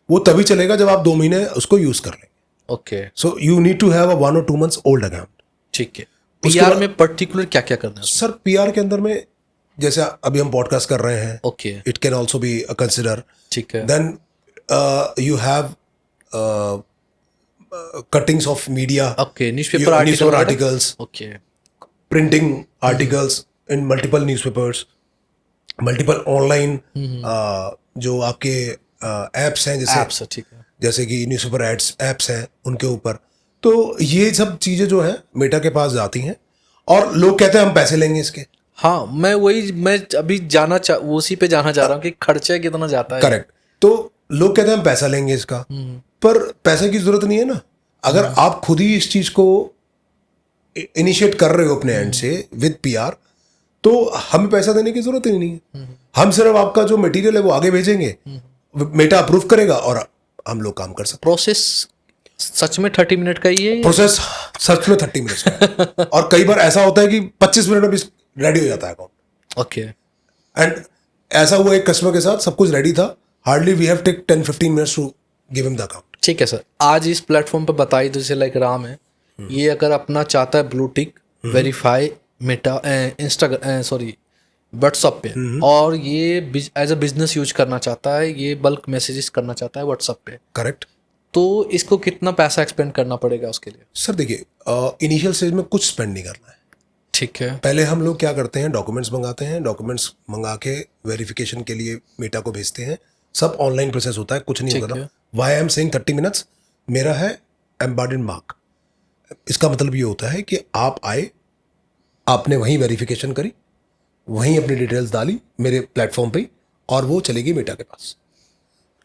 वो तभी चलेगा जब आप 2 महीने उसको यूज कर लेंगे। Okay, so you need to have a 1 or 2 months old account. ठीक है। पीआर में पर्टिकुलर क्या क्या करना है? सर पीआर के अंदर में जैसे अभी हम पॉडकास्ट कर रहे हैं, okay, it can also be consider. ठीक है। Then you have cuttings of media, okay, newspaper articles, okay, printing articles in multiple newspapers, multiple online जो आपके एप्स हैं, एप्स, ठीक है, जैसे कि न्यूज़पेपर एड्स एप्स हैं उनके ऊपर। तो ये सब चीज़ें जो है मेटा के पास जाती हैं और लोग कहते हैं हम पैसे लेंगे इसके। हाँ मैं अभी उसी पे जाना चाह रहा हूँ कि खर्चा कितना जाता है। करेक्ट। तो लोग कहते हैं हम पैसा लेंगे इसका, पर पैसे की जरूरत नहीं है ना। अगर आप खुद ही इस चीज़ को इनिशिएट कर रहे हो अपने एंड से विद पीआर, तो हमें पैसा देने की जरूरत ही नहीं है। हम सिर्फ आपका जो मटेरियल है वो आगे भेजेंगे, मेटा अप्रूव करेगा और हम लोग काम कर सकते हैं। प्रोसेस सच में 30 मिनट का ही है? प्रोसेस सच में 30 मिनट्स का है। और कई बार ऐसा होता है कि 25 मिनट में भी रेडी हो जाता है अकाउंट। ओके, एंड ऐसा हुआ एक कस्टमर के साथ, सब कुछ रेडी था, hardly we have take 10-15 minutes to give him the account. ठीक है सर। आज इस प्लेटफॉर्म पे बताइए, जैसे लाइक राम है, ये अगर अपना चाहता है blue tick verify Meta WhatsApp पे, और ये एज अ बिजनेस यूज करना चाहता है, ये बल्क मैसेजेस करना चाहता है व्हाट्सअप पे, करेक्ट। तो इसको कितना पैसा एक्सपेंड करना पड़ेगा उसके लिए? सर देखिए, इनिशियल स्टेज में कुछ स्पेंड नहीं करना है। ठीक है, पहले हम लोग क्या करते हैं, डॉक्यूमेंट्स मंगाते हैं, डॉक्यूमेंट्स मंगा के वेरिफिकेशन के लिए मेटा को भेजते हैं। सब ऑनलाइन प्रोसेस होता है, कुछ नहीं होता। Why I am saying 30 minutes, मेरा है एम्बेडेड मार्क। इसका मतलब ये होता है कि आप आए, आपने वहीं वेरिफिकेशन करी, वहीं अपनी डिटेल्स डाली मेरे प्लेटफॉर्म पे, और वो चलेगी मेटा के पास,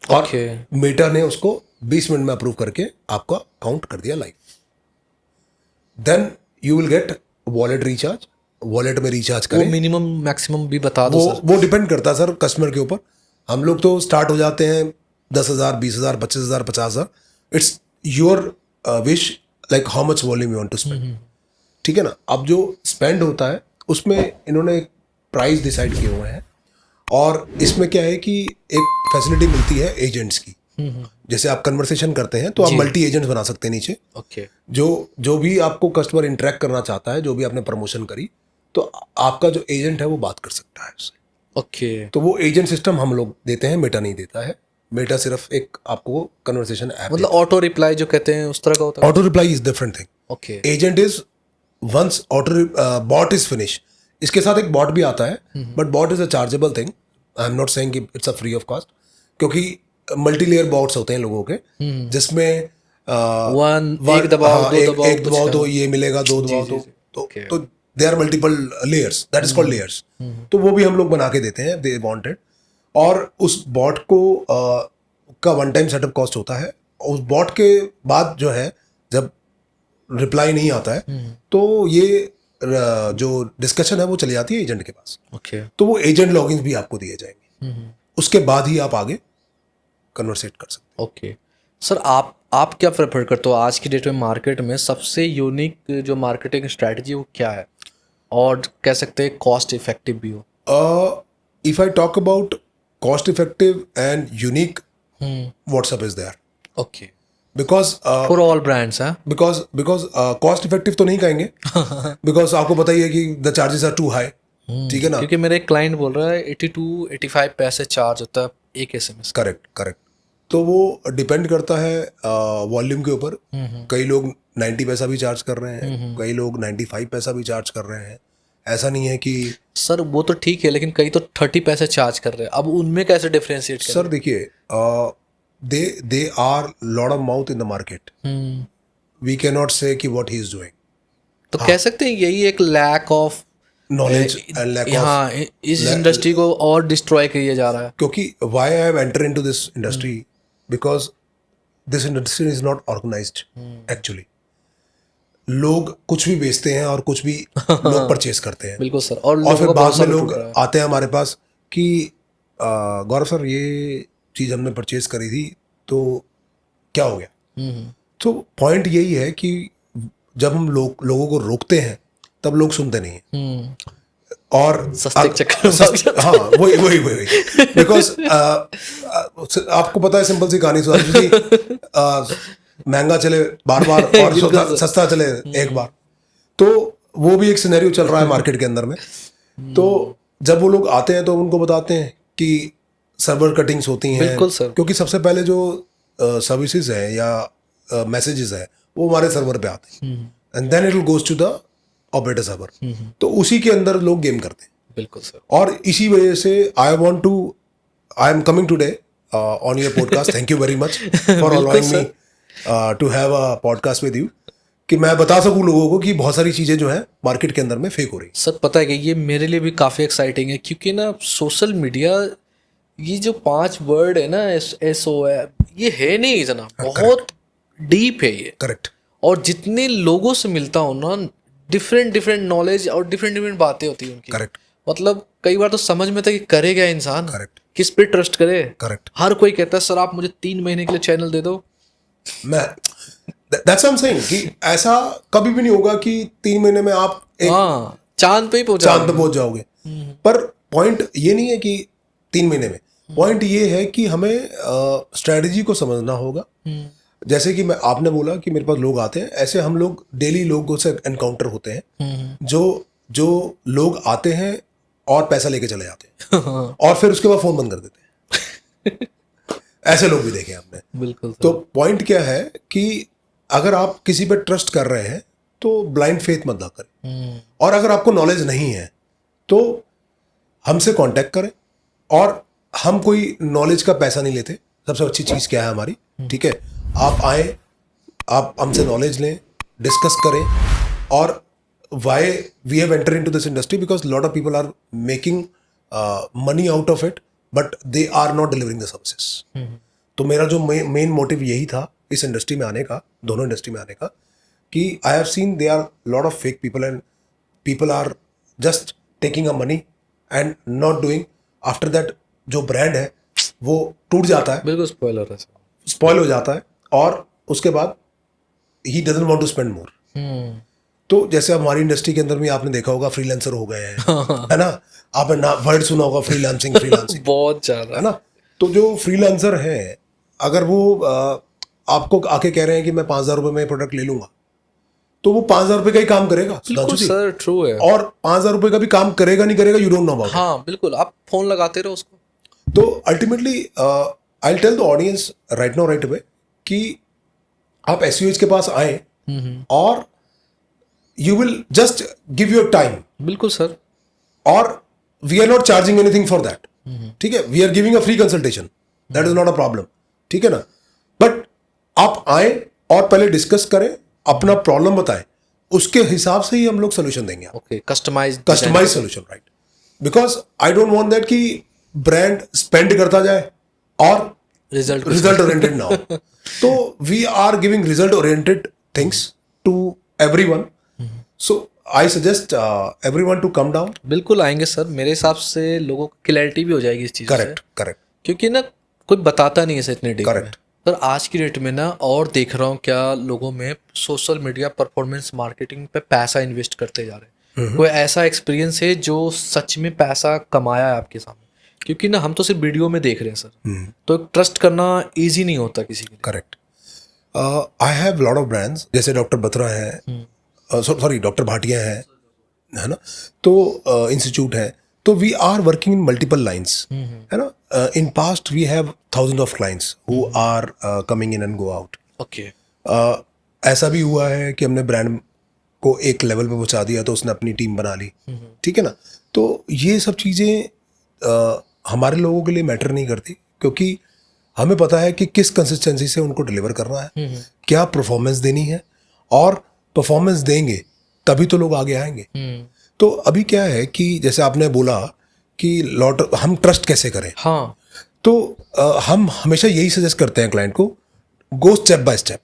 और मेटा ने उसको 20 मिनट में अप्रूव करके आपका अकाउंट कर दिया live. Then you will get wallet recharge. Wallet में रिचार्ज करें। वो मिनिमम मैक्सिमम भी बता दो सर। वो डिपेंड करता है सर कस्टमर के ऊपर। हम लोग तो स्टार्ट हो जाते हैं 10,000, 20,000, 25,000, 50,000। It's your wish, like how much volume you want to spend. ठीक है ना। अब जो स्पेंड होता है उसमें इन्होंने प्राइस डिसाइड किए हुए हैं, और इसमें क्या है कि एक फैसिलिटी मिलती है एजेंट्स की। जैसे आप कन्वर्सेशन करते हैं तो आप मल्टी एजेंट्स बना सकते हैं नीचे। ओके, जो भी आपको कस्टमर इंटरेक्ट करना चाहता है, जो भी आपने प्रमोशन करी, तो आपका जो एजेंट है वो बात कर सकता है उससे। ओके, तो वो एजेंट सिस्टम हम लोग देते हैं, मेटा नहीं देता है। मेटा सिर्फ एक आपको कन्वर्सेशन ऐप, मतलब ऑटो रिप्लाई जो कहते हैं उस तरह का होता है। Auto reply is different thing. Okay, agent is once auto bot is finish. इसके साथ एक बॉट भी आता है, but bot is a chargeable thing. I am not saying कि it's a free of cost, क्योंकि मल्टी लेयर बॉट्स होते हैं लोगों के, जिसमें एक दबाओ तो ये मिलेगा, दो दबाओ तो they are multiple layers, that is called layers. तो वो भी हम लोग बना के देते हैं, दे वांटेड। और उस बॉट को का वन टाइम सेटअप कॉस्ट होता है। उस बॉट के बाद जो है, जब रिप्लाई नहीं आता है, तो ये जो डिस्कशन है वो चली जाती है एजेंट के पास। ओके। तो वो एजेंट लॉगिन्स भी आपको दिए जाएंगे, उसके बाद ही आप आगे कन्वर्सेट कर सकते ओके सर, आप क्या प्रेफर करते हो आज की डेट में मार्केट में सबसे यूनिक जो मार्केटिंग स्ट्रैटेजी वो क्या है, और कह सकते हैं कॉस्ट इफेक्टिव भी हो? हैं। If I talk about cost effective and unique, WhatsApp is there, okay, because for all brands. हाँ, बिकॉज कॉस्ट इफेक्टिव तो नहीं कहेंगे, बिकॉज आपको पता ही है कि the charges are too high, ठीक है ना। क्योंकि मेरे एक क्लाइंट बोल रहा है 82-85 पैसे चार्ज होता है एक SMS। Correct correct. तो वो डिपेंड करता है वॉल्यूम के ऊपर। कई लोग 90 पैसा भी चार्ज कर रहे हैं, कई लोग 95 पैसा भी चार्ज कर रहे हैं। ऐसा नहीं है कि सर वो तो ठीक है, लेकिन कई तो 30 पैसे चार्ज कर रहे हैं, अब उनमें कैसे डिफरेंशिएट करें? सर देखिए, they are lot of mouth in the market, we can not say कि व्हाट ही इज डूइंग। तो कह सकते हैं यही एक lack of knowledge and lack of, हाँ, इस इंडस्ट्री को और डिस्ट्रॉय किया जा रहा है। क्योंकि why I have enter into this industry, because this industry is not organised actually. लोग कुछ भी बेचते हैं और कुछ भी लोग परचेज करते हैं। बिल्कुल सर, और लोगों फिर का बाद भरोसा में भी लोग टूट रहा है। आते हैं हमारे पास कि गौरव सर ये चीज़ हमने परचेज करी थी तो क्या हो गया। तो पॉइंट यही है कि जब हम लोगों को रोकते हैं तब लोग सुनते नहीं हैं, और सस्ते के चक्कर में भाग जाते हाँ वही बिकॉज आपको पता है, सिंपल सी कहानी सुना कि महंगा चले बार बार और सस्ता चले एक बार। तो वो भी एक सिनेरियो चल रहा है मार्केट के अंदर में। तो जब वो लोग आते हैं तो उनको बताते हैं कि सर्वर कटिंग्स होती हैं। बिल्कुल सर। क्योंकि सबसे पहले जो सर्विसेज है या मैसेजेस है वो हमारे सर्वर पे आते हैं, and then it will goes to the operator server. तो उसी के अंदर लोग गेम करते हैं। बिल्कुल सर। और इसी वजह से I am coming today on your podcast. Thank you very much for allowing me to have a podcast with you, कि मैं बता सकूं लोगों को कि बहुत सारी चीज़ें जो है मार्केट के अंदर में फेक हो रही। सर पता है कि ये मेरे लिए भी काफ़ी एक्साइटिंग है, क्योंकि ना सोशल मीडिया, ये जो 5 वर्ड है ना, SO है, ये है नहीं इतना, बहुत डीप है ये। करेक्ट। और जितने लोगों से मिलता हूँ ना, डिफरेंट नॉलेज और डिफरेंट बातें होती हैं उनकी। करेक्ट। मतलब कई बार तो समझ में था कि करे क्या इंसान, करेक्ट। किस पे ट्रस्ट करे। करेक्ट। हर कोई कहता है सर आप मुझे 3 महीने के लिए चैनल दे दो। That's what I'm saying कि ऐसा कभी भी नहीं होगा कि 3 महीने में आप एक हाँ, चांद पे ही चांद पे पहुंच जाओगे। पर पॉइंट ये नहीं है कि 3 महीने में, पॉइंट ये है कि हमें स्ट्रेटजी को समझना होगा। जैसे कि आपने बोला कि मेरे पास लोग आते हैं, ऐसे हम लोग डेली लोगों से एनकाउंटर होते हैं, जो लोग आते हैं और पैसा लेके चले जाते हैं और फिर उसके बाद फोन बंद कर देते हैं। ऐसे लोग भी देखे हमने। बिल्कुल। तो पॉइंट क्या है कि अगर आप किसी पे ट्रस्ट कर रहे हैं तो ब्लाइंड फेथ मत ना करें, और अगर आपको नॉलेज नहीं है तो हमसे कांटेक्ट करें, और हम कोई नॉलेज का पैसा नहीं लेते। सबसे अच्छी चीज़ क्या है हमारी, ठीक है, आप आए, आप हमसे नॉलेज लें, डिस्कस करें। और why we have enter into this industry, because lot of people are making money out of it, but they are not delivering the services. तो मेरा जो मेन मोटिव यही था इस इंडस्ट्री में आने का, दोनों इंडस्ट्री में आने का, कि I have seen they are lot of fake people and people are just taking a money and not doing. After that जो ब्रांड है वो टूट जाता है, बिल्कुल स्पॉइल हो जाता है, और उसके बाद he doesn't want to spend more. तो जैसे हमारी इंडस्ट्री के अंदर भी आपने देखा होगा फ्रीलांसर हो गए हैं, है ना, आपने ना वर्ड सुना होगा फ्रीलांसिंग बहुत ज्यादा, है ना। तो जो फ्रीलांसर है, अगर वो आपको आके कह रहे हैं कि मैं 5,000 रुपये में प्रोडक्ट ले लूंगा, तो वो 5,000 रुपये का ही काम करेगा। बिल्कुल सर, ट्रू है। और 5,000 रुपये का भी काम करेगा नहीं करेगा, यू डोंट नो अबाउट। हाँ बिल्कुल, आप फोन लगाते रहो उसको। तो ultimately I will tell the audience right now, right away, कि आप SEOs के पास आए और you will just give your time. बिल्कुल सर। और we are not charging anything for that, ठीक है, we are giving a free consultation, that is not a problem, ठीक है ना। बट आप आए और पहले डिस्कस करें, अपना प्रॉब्लम बताएं, उसके हिसाब से ही हम लोग सोल्यूशन देंगे। Okay, customise solution, right. Because I don't want that कि ब्रांड स्पेंड करता जाए और रिजल्ट ओरिएंटेड ना हो। तो we are giving result oriented things to everyone. So I suggest everyone to come down. बिल्कुल आएंगे सर, मेरे हिसाब से लोगों को क्लैरिटी भी हो जाएगी इस चीज़ से, करेक्ट करेक्ट क्योंकि ना कोई बताता नहीं है सर इतने डेट में. करेक्ट. सर आज की डेट में ना और देख रहा हूँ क्या लोगों में सोशल मीडिया परफॉर्मेंस मार्केटिंग पे पैसा इन्वेस्ट करते जा रहे हैं. कोई ऐसा एक्सपीरियंस है जो सच में पैसा कमाया है आपके सामने? क्योंकि ना हम तो सिर्फ वीडियो में देख रहे हैं सर, तो ट्रस्ट करना ईजी नहीं होता किसी के लिए. Correct. I have lot of brands, जैसे डॉक्टर बत्रा है, सॉरी डॉक्टर भाटिया है ना, तो इंस्टीट्यूट है, तो we are working in multiple lines, है ना. In past we have thousand of clients who are coming in and go out. Okay. ऐसा भी हुआ है कि हमने ब्रांड को एक लेवल पे पहुंचा दिया तो उसने अपनी टीम बना ली, ठीक है ना. तो ये सब चीज़ें हमारे लोगों के लिए मैटर नहीं करती, क्योंकि हमें पता है कि किस कंसिस्टेंसी से उनको डिलीवर करना है, क्या परफॉर्मेंस देनी है, और परफॉर्मेंस देंगे तभी तो लोग आगे आएंगे. तो अभी क्या है कि जैसे आपने बोला कि हम ट्रस्ट कैसे करें. हाँ. तो हम हमेशा यही सजेस्ट करते हैं क्लाइंट को, गो स्टेप बाय स्टेप.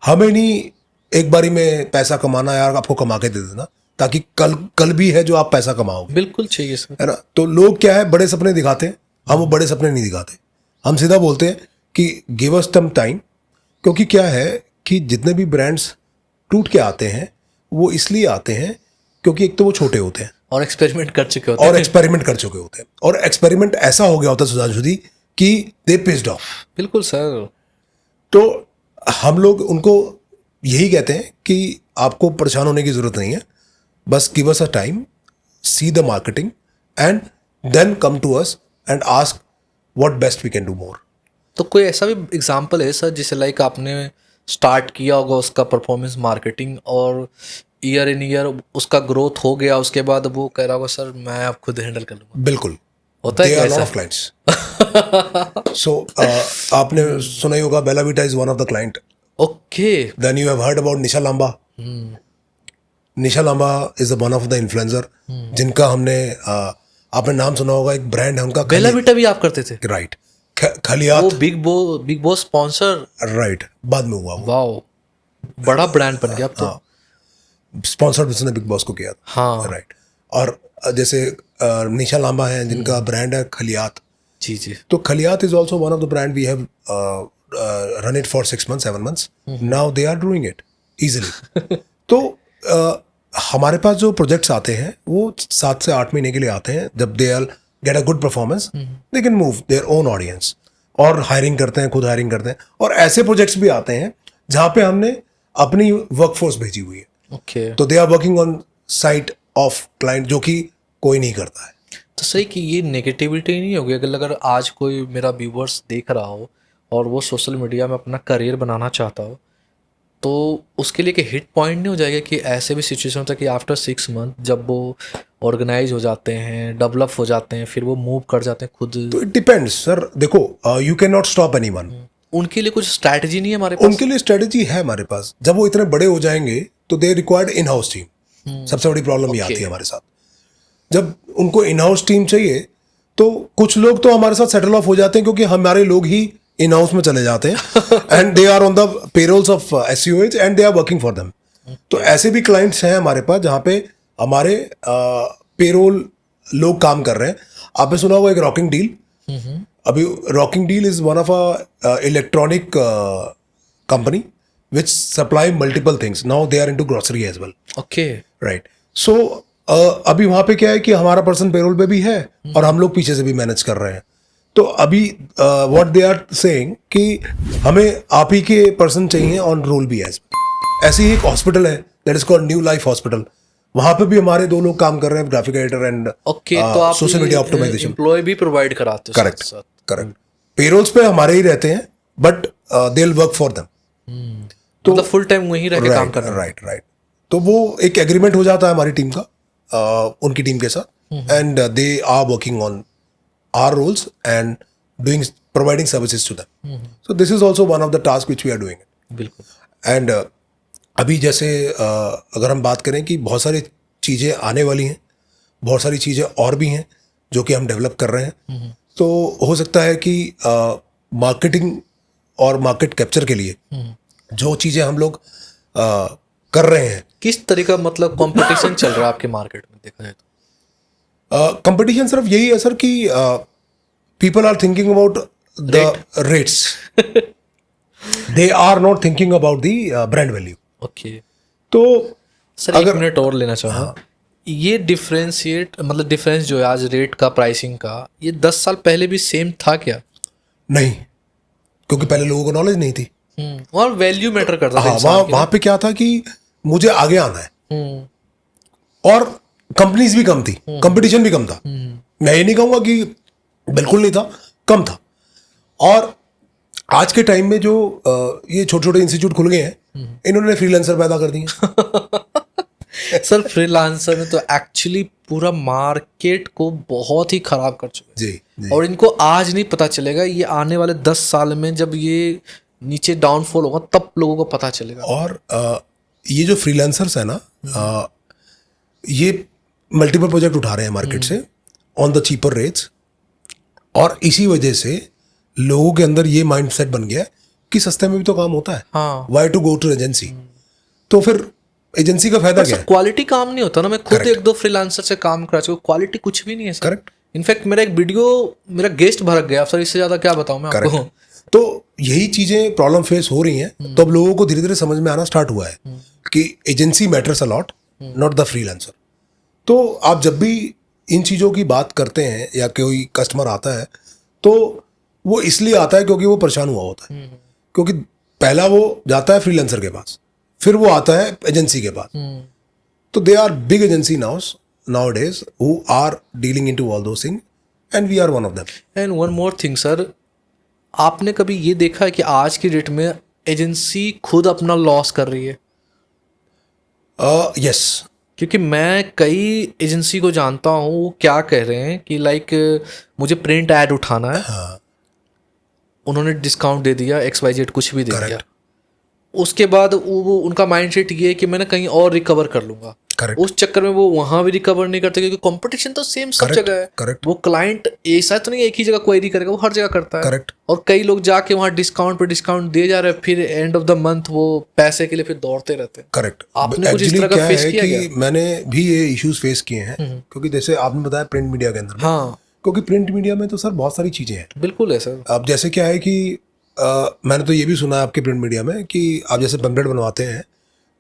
हमें नहीं एक बारी में पैसा कमाना यार, आपको कमा के दे देना, ताकि कल भी है जो आप पैसा कमाओगे. बिल्कुल चाहिए सर, है ना. तो लोग क्या है, बड़े सपने दिखाते हैं, हम वो बड़े सपने नहीं दिखाते. हम सीधा बोलते हैं कि गिव अस सम टाइम. क्योंकि क्या है कि जितने भी ब्रांड्स टूट के आते हैं वो इसलिए आते हैं क्योंकि एक तो वो छोटे होते हैं और एक्सपेरिमेंट कर चुके होते हैं, और एक्सपेरिमेंट कर चुके होते हैं, और एक्सपेरिमेंट ऐसा हो गया होता है सुधांशु जी कि दे पिस्ड ऑफ. बिल्कुल सर. तो हम लोग उनको यही कहते हैं कि आपको परेशान होने की जरूरत नहीं है, बस give us a time, see the marketing and then come to us and ask what best we can do more. तो कोई ऐसा भी एग्जांपल है सर जिसे लाइक आपने स्टार्ट किया होगा उसका परफॉर्मेंस मार्केटिंग, और ईयर इन ईयर उसका ग्रोथ हो गया, उसके बाद वो कह रहा होगा सर मैं अब खुद हैंडल कर लूँगा? बिल्कुल होता है लॉट ऑफ क्लाइंट्स. सो आपने सुना ही होगा, Bella Vita is one of the client. Okay. Then you have heard about Nisha Lamba. Nisha Lamba is one of the influencer जिनका हमने आपने नाम सुना होगा. एक ब्रांड है उनका, बेला वीटा भी आप करते थे? राइट. खलियात. वो बिग बॉस स्पॉन्सर. राइट. बाद में हुआ वो. वाओ, बड़ा ब्रांड बन गया अब तो. स्पॉन्सर्ड उसने बिग बॉस को किया था. हाँ. राइट. और जैसे निशा लांबा है जिनका ब्रांड है खलियात. जी जी. तो Khaliyat is also one of the brand we have run it for 6 months 7 months. Now they are doing it easily. तो हमारे पास जो प्रोजेक्ट्स आते हैं वो 7 से 8 महीने के लिए आते हैं. जब they are get a good performance they can move their own audience, और हायरिंग करते हैं, खुद हायरिंग करते हैं. और ऐसे प्रोजेक्ट्स भी आते हैं जहाँ पे हमने अपनी वर्कफोर्स भेजी हुई है. ओके. तो they are working on site of client, जो कि कोई नहीं करता है. तो सही कि ये नेगेटिविटी नहीं होगी अगर आज कोई मेरा व्यूवर्स देख रहा हो और वो सोशल मीडिया में अपना करियर बनाना चाहता हो, तो उसके लिए कि हिट पॉइंट नहीं हो जाएगा कि ऐसे भी सिचुएशन होता है कि आफ्टर 6 months जब वो ऑर्गेनाइज हो जाते हैं, डेवलप हो जाते हैं, फिर वो मूव कर जाते हैं खुद? तो इट डिपेंड्स सर. देखो, you can not stop anyone. उनके लिए कुछ स्ट्रैटेजी नहीं है हमारे पास? उनके लिए स्ट्रेटेजी है हमारे पास. जब वो इतने बड़े हो जाएंगे तो they required in house team. सबसे बड़ी प्रॉब्लम ये आती है हमारे साथ. जब उनको इन हाउस टीम चाहिए तो कुछ लोग तो हमारे साथ सेटल ऑफ हो जाते हैं क्योंकि हमारे लोग ही इन हाउस में चले जाते हैं and they are on the payrolls of SEOH and they are working for them. तो ऐसे भी क्लाइंट्स हैं हमारे पास जहाँ पे हमारे पेरोल लोग काम कर रहे हैं. आपने सुना होगा एक रॉकिंग डील. अभी rocking deal is one of a electronic company which supply multiple things. Now they are into grocery as well. Okay. Right. So अभी वहाँ पे क्या है कि हमारा पर्सन पेरोल पे भी है और हम लोग पीछे से भी मैनेज कर रहे हैं. तो अभी व्हाट दे आर सेइंग कि हमें आप ही के पर्सन चाहिए ऑन रोल भी एज. ऐसी ही एक हॉस्पिटल है that is called new life hospital. वहाँ पे भी हमारे 2 लोग काम कर रहे हैं, ग्राफिक एडिटर एंड तो आप सोशल मीडिया ऑप्टिमाइजेशन. एम्प्लॉय भी प्रोवाइड कराते हो? Correct correct. पेरोल्स पे हमारे ही रहते हैं but they will work for them. तो मतलब फुल टाइम वहीं रह के काम करना. Right right. तो वो एक एग्रीमेंट हो जाता है हमारी टीम का उनकी टीम के साथ and they are working on our roles and providing services to them. So this is also one of the tasks which we are doing. बिल्कुल. And अभी जैसे अगर हम बात करें कि बहुत सारी चीज़ें आने वाली हैं, बहुत सारी चीज़ें और भी हैं जो कि हम डेवलप कर रहे हैं. तो हो सकता है कि मार्केटिंग और मार्केट कैप्चर के लिए जो चीज़ें हम लोग कर रहे हैं। किस तरीका मतलब कंपटीशन चल रहा है आपके मार्केट में देखा जाए तो? कंपटीशन सिर्फ यही है सर कि people are thinking about the rates, they are not thinking about the brand value. Okay तो सर, एक मिनट और लेना चाहूँगा। ये डिफरेंशिएट मतलब डिफरेंस जो है आज रेट का, प्राइसिंग का, ये 10 साल पहले भी सेम था क्या? नहीं, क्योंकि पहले लोगों को नॉलेज नहीं थी। और वैल्यू मैटर करता था हाँ, इंसान के वहां पे क्या था कि मुझे आगे आना है, लिए। और कंपनीज भी कम थी, कंपटीशन भी कम था। मैं ये नहीं कहूंगा कि बिल्कुल नहीं था, कम था। और आज के टाइम में जो ये छोटे छोटे इंस्टीट्यूट खुल गए हैं, इन्होंने फ्रीलांसर पैदा कर दिए। सर फ्रीलांसर में तो एक्चुअली पूरा मार्केट को बहुत ही खराब कर चुके हैं। जी। और इनको आज नहीं पता चलेगा, ये आने वाले 10 साल में जब ये नीचे डाउनफॉल होगा तब लोगों को पता चलेगा। और ये जो फ्रीलांसर्स है ना, ये मल्टीपल प्रोजेक्ट उठा रहे हैं मार्केट से ऑन द चीपर रेट्स, और इसी वजह से लोगों के अंदर ये माइंडसेट बन गया है कि सस्ते में भी तो काम होता है, हाँ। Why to go to agency. तो फिर एजेंसी का फायदा क्या है? क्वालिटी काम नहीं होता ना। मैं खुद 1-2 फ्रीलांसर से काम करा चुका, क्वालिटी कुछ भी नहीं है सर। करेक्ट। इनफैक्ट मेरा एक वीडियो, मेरा गेस्ट भड़क गया सर, इससे ज्यादा क्या बताऊं मैं आपको। तो यही चीजें प्रॉब्लम फेस हो रही हैं। तो अब लोगों को धीरे धीरे समझ में आना स्टार्ट हुआ है कि agency matters a lot, not the freelancer. तो आप जब भी इन चीज़ों की बात करते हैं या कोई कस्टमर आता है, तो वो इसलिए आता है क्योंकि वो परेशान हुआ होता है। क्योंकि पहला वो जाता है फ्रीलांसर के पास, फिर वो आता है एजेंसी के पास। तो they are big agency nowadays who are dealing into all those things, and we are one of them. And one more thing sir, आपने कभी ये देखा है कि आज की डेट में एजेंसी खुद अपना लॉस कर रही है? Yes. क्योंकि मैं कई एजेंसी को जानता हूँ, वो क्या कह रहे हैं कि लाइक मुझे प्रिंट ऐड उठाना है, हाँ, उन्होंने डिस्काउंट दे दिया, XYZ कुछ भी दे दिया, Correct. उसके बाद वो उनका माइंडसेट ये है कि मैंने कहीं और रिकवर कर लूंगा। करेक्ट, उस चक्कर में वो वहां भी रिकवर नहीं करते, क्योंकि कंपटीशन तो सेम सब Correct, जगह है। correct. वो क्लाइंट ऐसा तो नहीं एक ही जगह क्वेरी करेगा, वो हर जगह करता है। करेक्ट। और कई लोग जाके वहां डिस्काउंट पे डिस्काउंट दे जा रहे हैं, फिर एंड ऑफ द मंथ वो पैसे के लिए फिर दौड़ते रहते हैं। करेक्ट। आपने कुछ इस एक्चुअली तरह का क्या फेस है किया कि मैंने भी ये इश्यूज फेस किए हैं, क्योंकि जैसे आपने बताया प्रिंट मीडिया के अंदर में, हाँ क्योंकि प्रिंट मीडिया में तो सर बहुत सारी चीजें हैं। बिल्कुल है सर। अब जैसे क्या है कि मैंने तो ये भी सुना है आपके प्रिंट मीडिया में कि आप जैसे पैम्पलेट बनवाते हैं,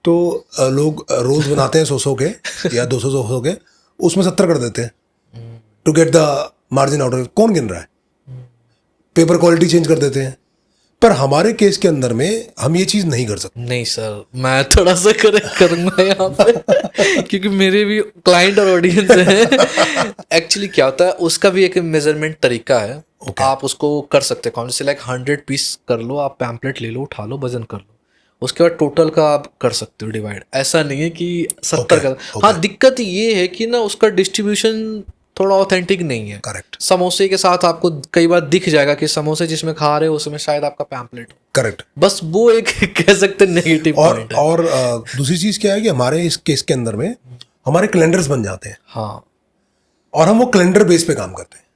तो लोग रोल्स बनाते हैं 100 के या 200 के, उसमें 70 कर देते हैं to get the margin out. कौन गिन रहा है? पेपर क्वालिटी चेंज कर देते हैं। पर हमारे केस के अंदर में हम ये चीज़ नहीं कर सकते। नहीं सर, मैं थोड़ा सा करेक्ट करूंगा यहाँ पे क्योंकि मेरे भी क्लाइंट और ऑडियंस हैं। एक्चुअली क्या होता है, उसका भी एक मेजरमेंट तरीका है। आप उसको कर सकते हैं, जैसे लाइक 100 पीस कर लो, आप पैम्पलेट ले लो, उठा लो, वजन कर लो, उसके बाद टोटल का आप कर सकते हो डिवाइड। ऐसा नहीं है कि 70 का। हाँ, दिक्कत ये है कि ना उसका डिस्ट्रीब्यूशन थोड़ा ऑथेंटिक नहीं है। करेक्ट, समोसे के साथ आपको कई बार दिख जाएगा कि समोसे जिसमें खा रहे हो उसमें शायद आपका पैम्पलेट हो। करेक्ट। बस वो एक कह सकते हैं नेगेटिव पॉइंट है। और दूसरी चीज़ क्या है कि हमारे इस केस के अंदर में हमारे कैलेंडर्स बन जाते हैं, हाँ, और हम वो कैलेंडर बेस पे काम करते हैं।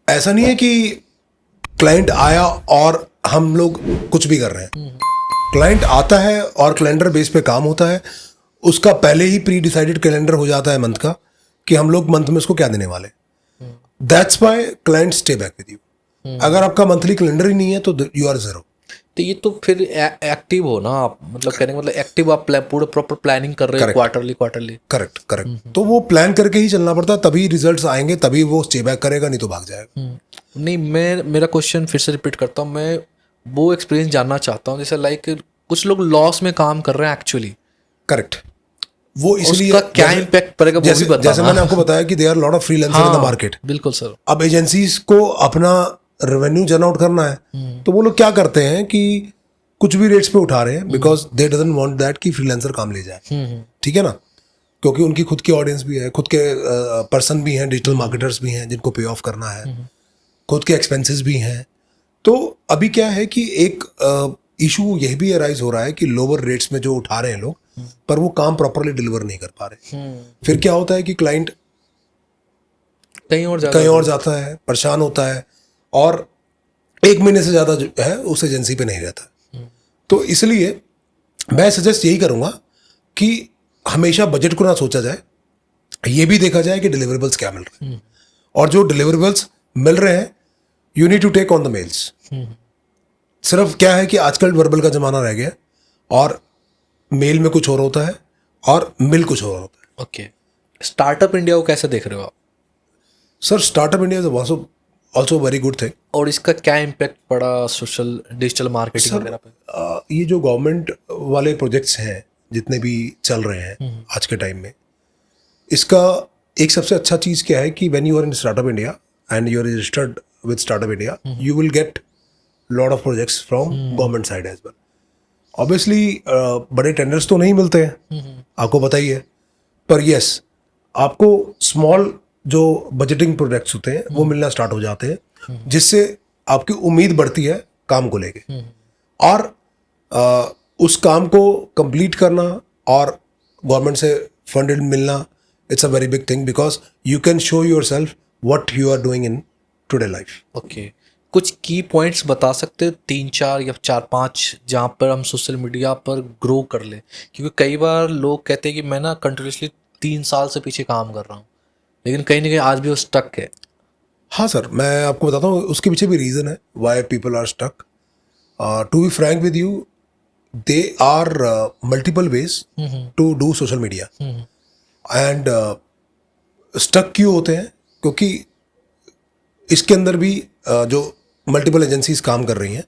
ऐसा नहीं है कि क्लाइंट आया और हम लोग कुछ भी कर रहे हैं। क्लाइंट आता है और कैलेंडर बेस पे काम होता है। उसका पहले ही प्री डिसाइडेड कैलेंडर हो जाता है मंथ का, कि हम लोग मंथ में उसको क्या देने वाले। That's why client stay back with you. अगर आपका मंथली कैलेंडर ही नहीं है तो यू आर जीरो। तो ये तो फिर एक्टिव हो ना आप, मतलब कहने का मतलब एक्टिव आप पूरे प्रॉपर प्लानिंग कर रहे हो, क्वार्टरली। Correct, correct. तो वो प्लान करके ही चलना पड़ता है, तभी रिजल्ट्स आएंगे, तभी वो स्टे बैक करेगा, नहीं तो भाग जाएगा। नहीं, मेरा क्वेश्चन फिर से रिपीट करता हूँ। मैं वो एक्सपीरियंस जानना चाहता हूँ, जैसे लाइक कुछ लोग लॉस में काम कर रहे हैं एक्चुअली। करेक्ट। वो इसलिए उसका क्या इम्पैक्ट पड़ेगा वो भी बताना। जैसे मैंने आपको बताया कि there are lot of freelancer in the market. बिल्कुल सर। अब एजेंसीज को अपना रेवेन्यू जनरेट करना है, तो वो लोग क्या करते हैं कि कुछ भी रेट्स पे उठा रहे हैं, because they doesn't want that कि फ्रीलांसर काम ले जाए। ठीक है ना, क्योंकि उनकी खुद की ऑडियंस भी है, खुद के पर्सन भी हैं, डिजिटल मार्केटर्स भी हैं जिनको पे ऑफ करना है, खुद के एक्सपेंसेस भी हैं। तो अभी क्या है कि एक इशू यह भी अराइज हो रहा है कि लोअर रेट्स में जो उठा रहे हैं लोग, पर वो काम प्रॉपरली डिलीवर नहीं कर पा रहे। फिर क्या होता है कि क्लाइंट कहीं और जाता है, परेशान होता है, और 1 महीने से ज़्यादा जो है उस एजेंसी पे नहीं रहता। तो इसलिए मैं सजेस्ट यही करूँगा कि हमेशा बजट को ना सोचा जाए, ये भी देखा जाए कि डिलीवरेबल्स क्या मिल रहे हैं, और जो डिलीवरेबल्स मिल रहे हैं you need to take on the mails. सिर्फ क्या है कि आजकल वर्बल का ज़माना रह गया और मेल में कुछ और होता है और मिल कुछ और होता है। ओके, स्टार्टअप इंडिया को कैसे देख रहे हो आप? Sir startup India is also very good thing. और इसका क्या इम्पैक्ट पड़ा सोशल डिजिटल मार्केटिंग वगैरह पे? ये जो गवर्नमेंट वाले प्रोजेक्ट्स हैं जितने भी चल रहे हैं आज के टाइम में, इसका एक सबसे अच्छा चीज़ क्या है कि when you are in startup India and you are registered with startup India, you will get lot of projects from government side as well. Obviously बड़े टेंडर्स तो नहीं मिलते हैं, आपको पता ही है, पर यस आपको स्मॉल जो बजटिंग प्रोजेक्ट्स होते हैं वो मिलना स्टार्ट हो जाते हैं, जिससे आपकी उम्मीद बढ़ती है काम को लेके, और उस काम को कंप्लीट करना और गवर्नमेंट से फंडेड मिलना, it's a very big thing because you can show yourself what you are doing in today life. Okay, कुछ की पॉइंट्स बता सकते हो, 3-4 या 4-5, जहाँ पर हम सोशल मीडिया पर ग्रो कर ले? क्योंकि कई बार लोग कहते हैं कि मैं ना कंटिन्यूसली 3 साल से पीछे काम कर रहा हूँ, लेकिन कहीं ना कहीं आज भी वो स्टक है। हाँ सर, मैं आपको बताता हूँ उसके पीछे भी रीज़न है why people are stuck. To be frank with you, they are multiple ways to do social media, and stuck क्यों होते हैं? क्योंकि इसके अंदर भी जो मल्टीपल एजेंसीज काम कर रही हैं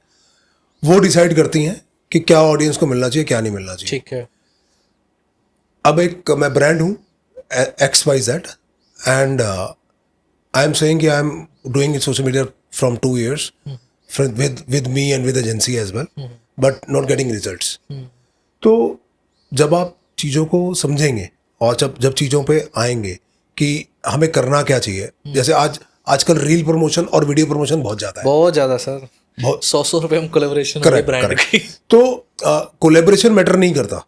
वो डिसाइड करती हैं कि क्या ऑडियंस को मिलना चाहिए, क्या नहीं मिलना चाहिए। ठीक है। अब एक मैं ब्रांड हूँ XYZ, and I am saying कि I am doing social media from 2 years with me and with agency as well, but not getting results. तो जब आप चीज़ों को समझेंगे और जब चीज़ों पे आएंगे कि हमें करना क्या चाहिए, जैसे आजकल रील प्रमोशन और वीडियो प्रमोशन बहुत ज़्यादा है, बहुत ज़्यादा सर, बहुत 100 रुपये हम कोलेबोरेशन ब्रांड की। तो कोलेबोरेशन मैटर नहीं करता,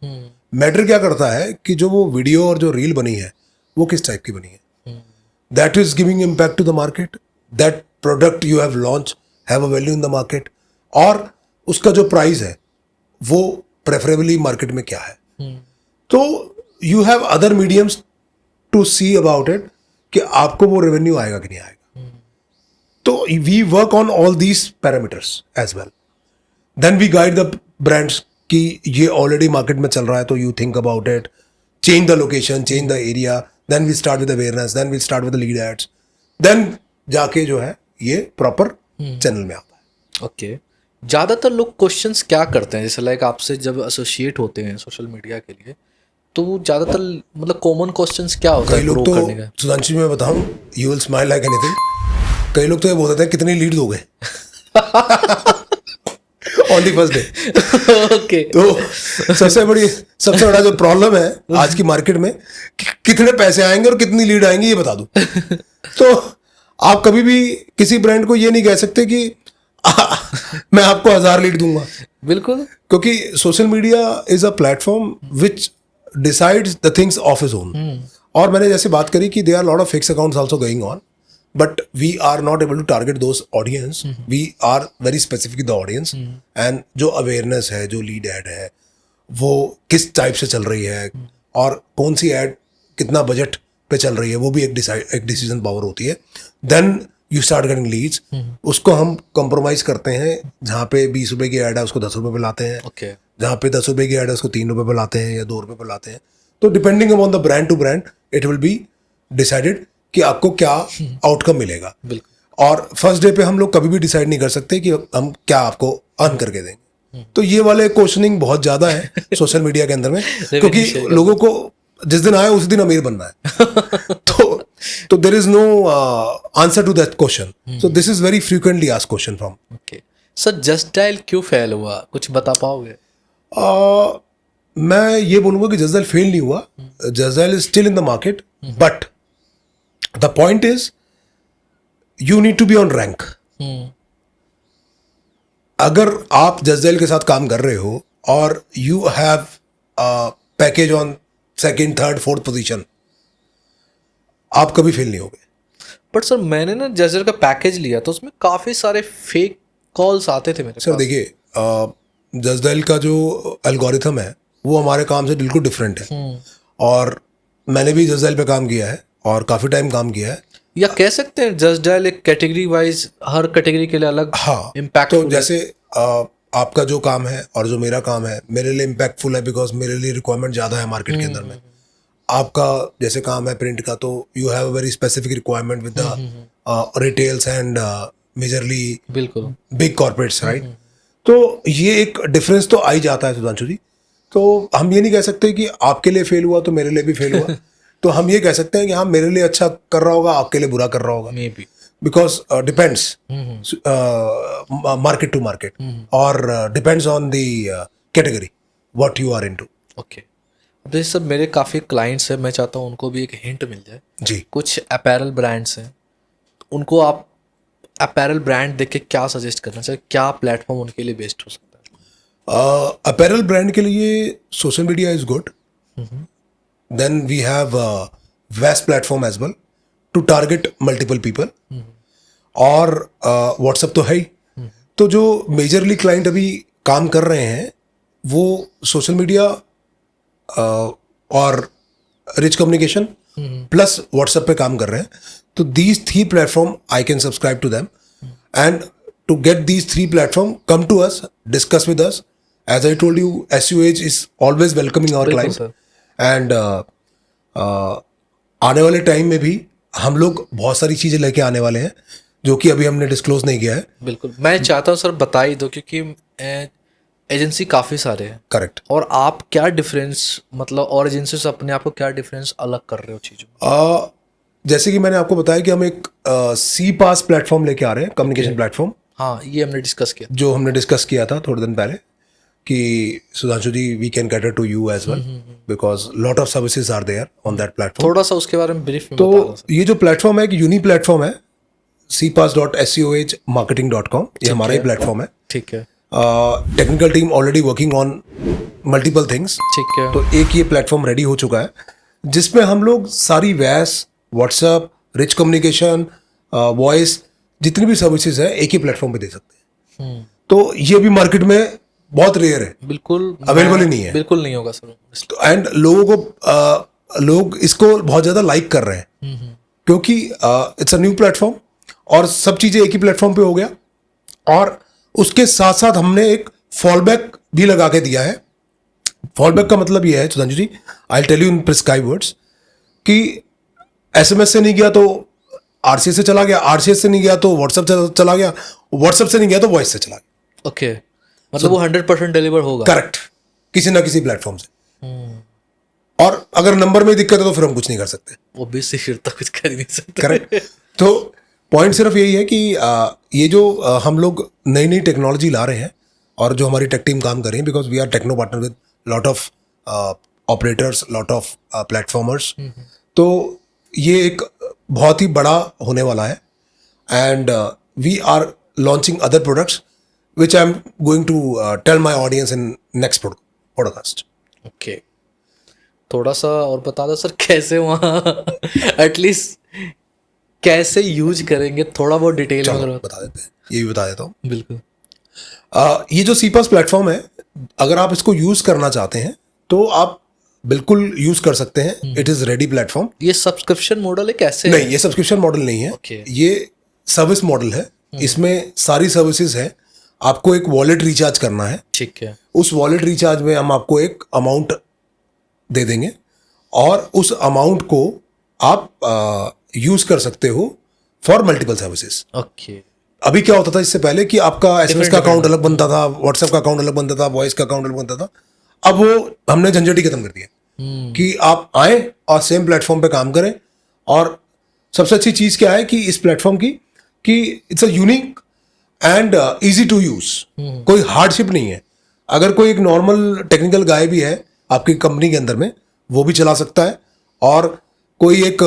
मैटर क्या करता है कि जो वो वीडियो और जो रील बनी है वो किस टाइप की बनी है, that is giving impact to the market, that product you have launch have a value in the market, और उसका जो प्राइस है वो प्रेफरेबली मार्केट में क्या है। तो you have other mediums to see about it कि आपको वो रेवेन्यू आएगा कि नहीं आएगा। तो we work on all these parameters as well, then we guide the brands कि ये ऑलरेडी मार्केट में चल रहा है तो you think about it, change the location, change the area, then we start with awareness, then we start with lead ads, देन जाके जो है ये प्रॉपर चैनल में आता है। ओके, ज़्यादातर लोग क्वेश्चंस क्या करते हैं, जैसे लाइक आपसे जब एसोसिएट होते हैं सोशल मीडिया के लिए, तो ज़्यादातर मतलब कॉमन क्वेश्चंस क्या होता है कई लोग ग्रो तो करने का? सुधांशु मैं बताऊं, you will smile like anything, कई लोग तो ये बोलते हैं कितनी लीड दोगे on the first day. Okay, तो सबसे बड़ा जो प्रॉब्लम है आज की मार्केट में कि कितने पैसे आएंगे और कितनी लीड आएंगी ये बता दूं। तो आप कभी भी किसी ब्रांड को ये नहीं कह सकते कि मैं आपको 1000 लीड दूंगा, बिल्कुल, क्योंकि social media is a platform which decides the things of his own. और मैंने जैसे बात करी कि they are lot of fix accounts also going on, but we are not able to target those audience. We are very specific with the audience, and जो awareness है, जो lead ad है, वो किस टाइप से चल रही है और कौन सी ad कितना बजट पे चल रही है, वो भी एक डिसीजन पावर होती है। Then you start getting leads, उसको हम compromise करते हैं, जहाँ पे 20 रुपए की ad है उसको 10 रुपए पे लाते हैं, ओके, जहाँ पे 10 रुपए की ad है उसको 3 रुपए पे लाते हैं या 2 रुपए पे लाते हैं। तो depending upon the brand to brand it will be decided कि आपको क्या आउटकम मिलेगा। बिल्कुल। और फर्स्ट डे पे हम लोग कभी भी डिसाइड नहीं कर सकते कि हम क्या आपको अर्न करके देंगे। तो ये वाले क्वेश्चनिंग बहुत ज्यादा है सोशल मीडिया के अंदर में, क्योंकि लोगों को जिस दिन आए उस दिन अमीर बनना है। तो there is no answer to that question, so this is very frequently asked question from. Okay sir, just dial क्यों फेल हुआ, कुछ बता पाओगे? मैं ये बोलूंगा कि जस्ट डायल फेल नहीं हुआ, just dial is still in the market, but the point is you need to be on rank. अगर आप जसडेल के साथ काम कर रहे हो और you have package on 2nd, 3rd, 4th position, आप कभी फेल नहीं होगे। बट सर मैंने ना जसडेल का पैकेज लिया तो उसमें काफ़ी सारे फेक कॉल्स आते थे मेरे सर देखिए, जसडेल का जो एल्गोरिथम है वो हमारे काम से बिल्कुल डिफरेंट है। और मैंने भी जस्ट डायल पे काम किया है और काफ़ी टाइम काम किया है। या कह सकते हैं जस्ट डायल एक कैटेगरी वाइज हर कैटेगरी के लिए अलग हाँ, इम्पैक्ट। तो जैसे आपका जो काम है और जो मेरा काम है मेरे लिए इम्पैक्टफुल है बिकॉज मेरे लिए रिक्वायरमेंट ज़्यादा है मार्केट के अंदर में। आपका जैसे काम है प्रिंट का, तो you have a very specific requirement with the retails and majorly बिल्कुल बिग कॉर्पोरेट्स, राइट। तो ये एक डिफरेंस तो आ ही जाता है सुधांशु जी। तो हम ये नहीं कह सकते कि आपके लिए फेल हुआ तो मेरे लिए भी फेल हुआ। तो हम ये कह सकते हैं कि हाँ मेरे लिए अच्छा कर रहा होगा, आपके लिए बुरा कर रहा होगा, maybe because depends market to market और depends on the category what you are into. Okay. अब जैसे सर मेरे काफ़ी क्लाइंट्स हैं, मैं चाहता हूँ उनको भी एक हिंट मिल जाए। जी, कुछ अपैरल ब्रांड्स हैं, तो उनको आप अपैरल ब्रांड देख के क्या सजेस्ट करना चाहिए, क्या प्लेटफॉर्म उनके लिए बेस्ट हो सकता है? अपैरल ब्रांड के लिए social media is good. Then we have west platform as well to target multiple people. और व्हाट्सएप तो है ही। तो जो मेजरली क्लाइंट अभी काम कर रहे हैं वो सोशल मीडिया और रिच कम्युनिकेशन प्लस व्हाट्सएप पे काम कर रहे हैं। तो these 3 platform I can subscribe to them and to get these 3 platform come to us, discuss with us. As I told you, SUH is always welcoming our बिल्कुल client and आने वाले time में भी हम लोग बहुत सारी चीज़ें लेके आने वाले हैं जो कि अभी हमने डिस्क्लोज नहीं किया है। बिल्कुल, मैं चाहता हूँ सर बता ही दो, क्योंकि एजेंसी काफ़ी सारे हैं। करेक्ट। और आप क्या डिफरेंस, मतलब और एजेंसी से अपने आप को क्या डिफरेंस अलग कर रहे हो चीज़ों में? जैसे कि मैंने आपको बताया कि हम एक CPaaS प्लेटफॉर्म लेके आ रहे हैं, कम्युनिकेशन प्लेटफॉर्म, हाँ ये हमने डिस्कस किया। जो हमने डिस्कस किया था थोड़े दिन पहले कि Sudhanshu ji we can cater to you as well because lot of services are there on that platform. थोड़ा सा उसके बारे में ब्रीफ में बता दो तो सर। ये जो प्लेटफॉर्म है, एक यूनिक प्लेटफॉर्म है, cpass.sohmarketing.com, ये हमारा ही प्लेटफॉर्म है। ठीक है, technical team already working on multiple things. ठीक है। तो एक ये प्लेटफॉर्म रेडी हो चुका है जिसमें हम लोग सारी वैस, व्हाट्सएप, रिच कम्युनिकेशन, वॉइस, जितनी भी सर्विसेज है एक ही प्लेटफॉर्म पे दे सकते हैं। तो ये भी मार्केट में बहुत रेयर है, बिल्कुल अवेलेबल ही नहीं है। बिल्कुल नहीं होगा सर। एंड लोगों को लोग इसको बहुत ज़्यादा लाइक कर रहे हैं क्योंकि इट्स अ न्यू प्लेटफॉर्म और सब चीज़ें एक ही प्लेटफॉर्म पे हो गया। और उसके साथ साथ हमने एक फॉलबैक भी लगा के दिया है। फॉलबैक का मतलब ये है Sudhanshu ji, I tell you in prescribe words, कि SMS से नहीं गया तो RCS से चला गया, RCS से नहीं गया तो व्हाट्सएप से चला गया, व्हाट्सएप से नहीं गया तो वॉइस से चला गया। ओके, मतलब वो 100% डिलीवर होगा। करेक्ट, किसी ना किसी प्लेटफॉर्म से। और अगर नंबर में दिक्कत है तो फिर हम कुछ नहीं कर सकते। वो भी फिर तो कुछ कर ही नहीं सकते। करेक्ट। तो पॉइंट सिर्फ यही है कि ये जो हम लोग नई नई टेक्नोलॉजी ला रहे हैं और जो हमारी टेक टीम काम कर रही है, because we are techno partner with lot of operators, lot of platformers. तो ये एक बहुत ही बड़ा होने वाला है and we are launching other products which I am going to tell my audience in next podcast. Okay, थोड़ा सा और बता दो सर, कैसे वहाँ एटलीस्ट कैसे यूज करेंगे, थोड़ा बहुत डिटेल में अगर बता देते हैं, ये भी बता देता हूँ। बिल्कुल। ये जो CPaaS प्लेटफॉर्म है, अगर आप इसको यूज करना चाहते हैं तो आप बिल्कुल यूज कर सकते हैं। It is ready platform. ये सब्सक्रिप्शन मॉडल है कैसे? नहीं, ये सब्सक्रिप्शन मॉडल नहीं है। Okay. ये सर्विस मॉडल है। इसमें सारी सर्विसेज है। आपको एक वॉलेट रिचार्ज करना है। ठीक है। उस वॉलेट रिचार्ज में हम आपको एक अमाउंट दे देंगे और उस अमाउंट को आप यूज कर सकते हो फॉर मल्टीपल सर्विसेज। ओके। अभी क्या होता था इससे पहले कि आपका SMS का अकाउंट अलग बनता था, व्हाट्सएप का अकाउंट अलग बनता था, वॉइस का अकाउंट अलग बनता था। अब वो हमने झंझट ही खत्म कर दिया कि आप आए और सेम प्लेटफॉर्म पे काम करें। और सबसे अच्छी चीज क्या है कि इस प्लेटफॉर्म की कि it's a unique and easy to use. कोई हार्डशिप नहीं है। अगर कोई एक नॉर्मल टेक्निकल गाय भी है आपकी कंपनी के अंदर में, वो भी चला सकता है। और कोई एक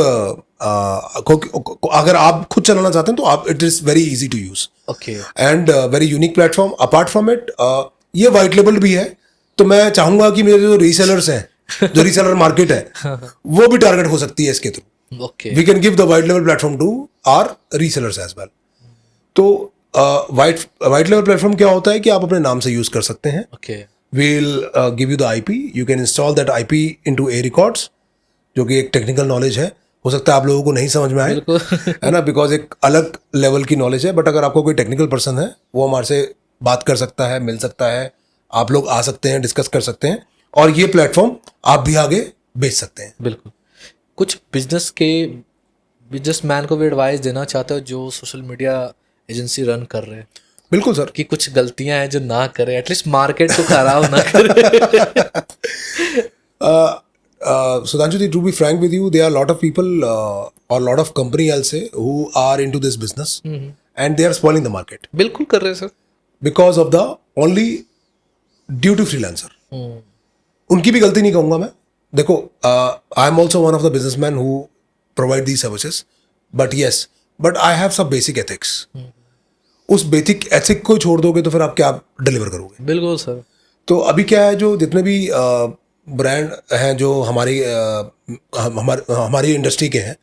अगर आप खुद चलाना चाहते हैं तो आप, it is very easy to use okay. And very unique platform. Apart from it ये वाइट लेबल भी है। तो मैं चाहूंगा कि मेरे जो रीसेलर्स हैं, जो रीसेलर मार्केट है, वो भी टारगेट हो सकती है इसके थ्रू। ओके। We can give the white लेवल platform to our resellers as well. तो वाइट लेवल प्लेटफॉर्म क्या होता है कि आप अपने नाम से यूज कर सकते हैं okay. we'll give you the IP. You can install that IP into A Records, जो कि एक टेक्निकल नॉलेज है. हो सकता है आप लोगों को नहीं समझ में आए, है ना, बिकॉज एक अलग लेवल की नॉलेज है. बट अगर आपको कोई टेक्निकल पर्सन है, वो हमारे से बात कर सकता है, मिल सकता है, आप लोग आ सकते हैं, डिस्कस कर सकते हैं, और ये प्लेटफॉर्म आप भी आगे बेच सकते हैं. बिल्कुल. कुछ बिजनेसमैन को भी एडवाइस देना चाहते हो जो सोशल मीडिया एजेंसी रन कर रहे हैं? बिल्कुल सर. कि कुछ गलतियां हैं जो ना करे, एटलीस्ट मार्केट को खराब ना करे. Sudhanshu ji, to be frank with you, there are a lot of people or lot of company, I'll say, who are into this business and they are spoiling the market बिल्कुल कर रहे हैं sir. because of the only due to freelancer. उनकी भी गलती नहीं कहूंगा मैं. देखो, I am also one of the businessmen who provide these services, but I have some basic ethics. उस बेसिक एथिक को छोड़ दोगे तो फिर आप क्या डिलीवर करोगे? बिल्कुल सर. तो अभी क्या है, जो जितने भी ब्रांड हैं जो हमारी इंडस्ट्री के हैं,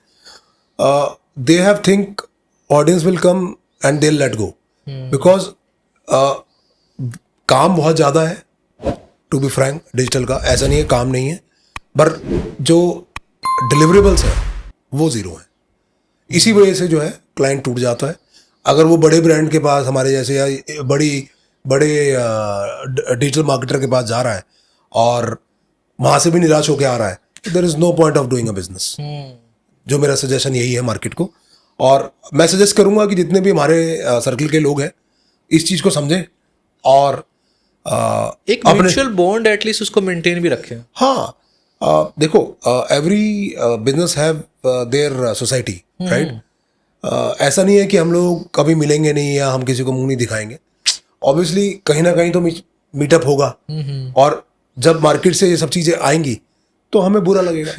they have think audience will come and they let go, because काम बहुत ज़्यादा है. टू बी फ्रैंक, डिजिटल का ऐसा नहीं है काम नहीं है, पर जो डिलीवरेबल्स हैं वो ज़ीरो हैं. इसी वजह से जो है क्लाइंट टूट जाता है. अगर वो बड़े ब्रांड के पास, हमारे जैसे, या बड़े डिजिटल मार्केटर के पास जा रहा है और वहाँ से भी निराश होकर आ रहा है, तो there is no point of doing a business. जो मेरा सजेशन यही है मार्केट को. और मैं सजेस्ट करूँगा कि जितने भी हमारे सर्कल के लोग हैं इस चीज़ को समझें और एक म्यूचुअल बॉन्ड एटलीस्ट उसको मेंटेन भी रखें. हाँ, देखो, every business have their society, right. ऐसा नहीं है कि हम लोग कभी मिलेंगे नहीं या हम किसी को मुंह नहीं दिखाएंगे. ऑब्वियसली कहीं ना कहीं तो मीटअप होगा, और जब मार्केट से ये सब चीज़ें आएंगी तो हमें बुरा लगेगा.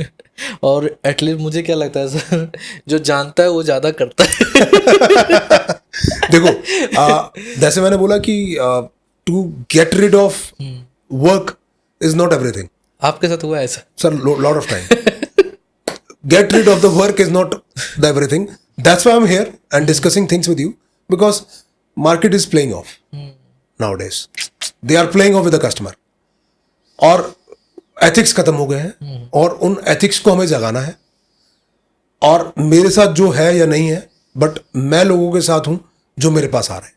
और एटलीस्ट मुझे क्या लगता है सर, जो जानता है वो ज़्यादा करता है. देखो, जैसे मैंने बोला कि to get rid of work is not everything. आपके साथ हुआ ऐसा? Sir, lot of time. Get rid of the work is not the everything. That's why I'm here and discussing things with you, because market is playing off nowadays. They are playing off with the customer. और ethics खत्म हो गए हैं, और उन ethics को हमें जगाना है. और मेरे साथ जो है या नहीं है, बट मैं लोगों के साथ हूँ जो मेरे पास आ रहे हैं.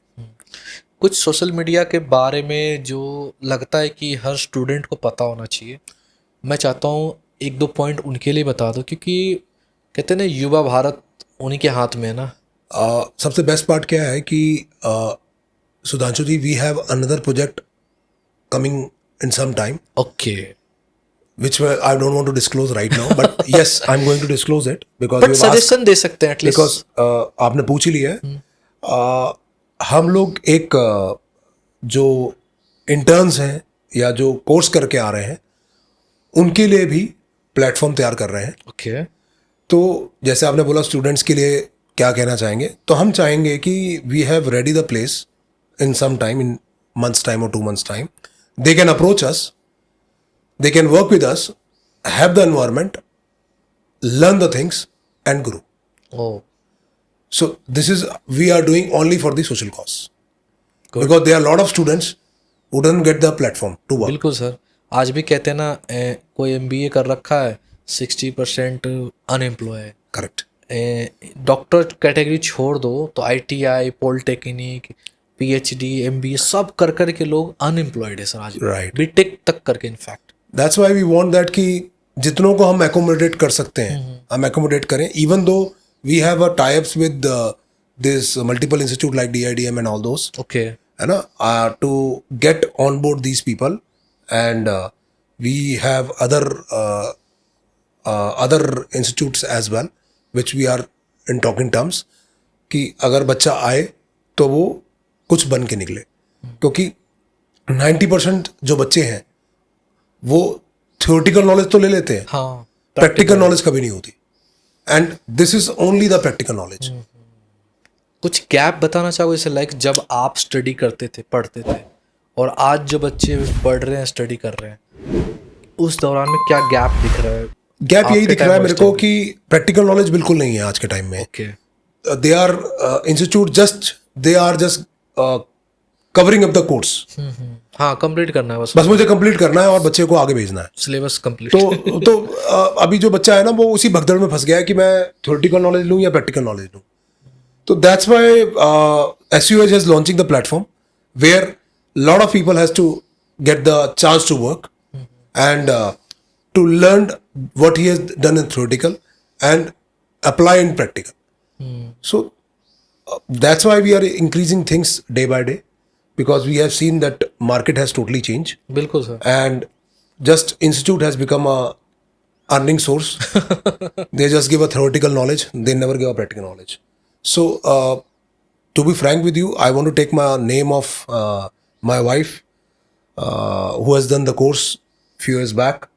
कुछ सोशल मीडिया के बारे में जो लगता है कि हर स्टूडेंट को पता होना चाहिए, मैं चाहता हूँ एक दो पॉइंट उनके लिए बता दो, क्योंकि कहते हैं ना, युवा भारत उन्हीं के हाथ में है ना. सबसे बेस्ट पार्ट क्या है कि Sudhanshu ji, we have another project coming in some time. Okay. which I don't want to disclose right now, but yes, I'm going to disclose it because but suggestion दे सकते हैं एटलीस्ट. because आपने पूछ ही लिया है. हम लोग एक जो इंटर्न्स हैं या जो कोर्स करके आ रहे हैं, उनके लिए भी प्लेटफॉर्म तैयार कर रहे हैं. ओके. तो जैसे आपने बोला स्टूडेंट्स के लिए क्या कहना चाहेंगे, तो हम चाहेंगे कि we have ready the place in some time, in months time और 2 months time. They can approach us, they can work with us, have the environment, learn the things and grow. Oh. So this is, we are doing only for the social cause. Good. Because there are a lot of students who don't get the platform to work. बिल्कुल sir. आज भी कहते हैं ना, कोई MBA कर रखा है, 60% अनएम्प्लॉय है. Correct. डॉक्टर कैटेगरी छोड़ दो तो ITI, पॉलिटेक्निक, PhD, MBA सब कर के लोग अनएम्प्लॉयड है सर आज. Right. बीटेक तक करके in fact. That's why we want that कि जितनों को हम accommodate कर सकते हैं, हम accommodate करें. Even though we have a tie-ups with this multiple institute like DIDM and all those. Okay. है ना, to get on board these people, and we have other institutes as well which we are in talking terms कि अगर बच्चा आए तो वो कुछ बन के निकले. क्योंकि 90% जो बच्चे हैं वो थियोरेटिकल नॉलेज तो ले लेते हैं, हाँ, प्रैक्टिकल नॉलेज कभी नहीं होती. And this is only the practical knowledge. कुछ गैप बताना चाहोगे, जैसे लाइक जब आप स्टडी करते थे, पढ़ते थे, और आज जो बच्चे पढ़ रहे हैं, स्टडी कर रहे हैं, उस दौरान में क्या गैप दिख रहा है? गैप यही दिख रहा है मेरे को कि प्रैक्टिकल नॉलेज बिल्कुल नहीं है आज के टाइम में. Okay. They are institute, they are just covering up the course. हाँ, कंप्लीट करना है बस बस मुझे कंप्लीट करना है और बच्चे को आगे भेजना है। Syllabus complete. तो अभी जो बच्चा है ना वो उसी भगदड़ में फंस गया है कि मैं थ्योरेटिकल नॉलेज लूँ या प्रैक्टिकल नॉलेज लूँ। तो that's why SUH is launching the platform where lot of people has to get the chance to work and to learn what he has done in theoretical and apply in practical. So that's why we are increasing things day by day because we have seen that market has totally changed बिल्कुल sir. and just institute has become a earning source. They just give a theoretical knowledge, they never give a practical knowledge. So to be frank with you, I want to take my name of my wife who has done the course few years back,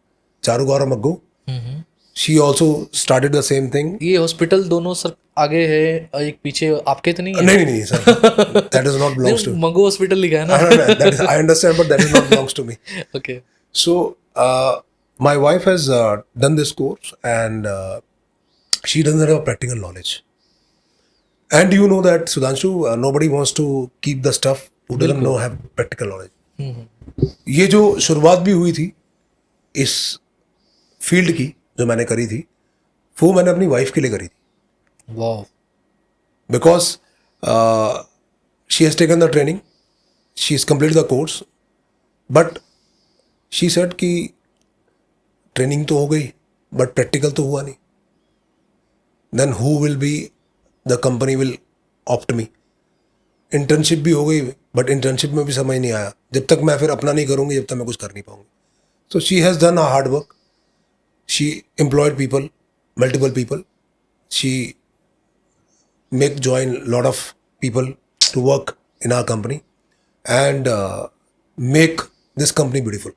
Charu Gaura Maggu. She also started the same thing. ये hospital दोनों sir आगे है, एक पीछे आपके तो नहीं है? नहीं sir, that does not belongs to me. Mangu hospital लिखा है ना? No, that is, I understand, but that is not belongs to me. Okay. So my wife has done this course and she doesn't have a practical knowledge. And you know that Sudhanshu, nobody wants to keep the stuff who doesn't know have practical knowledge. ये जो शुरुआत भी हुई थी इस field की जो मैंने करी थी वो मैंने अपनी वाइफ के लिए करी थी। वाह। Because she has taken the training, she has completed the course, but she said कि ट्रेनिंग तो हो गई बट प्रैक्टिकल तो हुआ नहीं। Then who will be the company will opt me. Internship भी हो गई बट इंटर्नशिप में भी समझ नहीं आया, जब तक मैं फिर अपना नहीं करूँगी जब तक मैं कुछ कर नहीं पाऊँगी। So she has done a hard work. She employed people, multiple people. She make join lot of people to work in our company and make this company beautiful.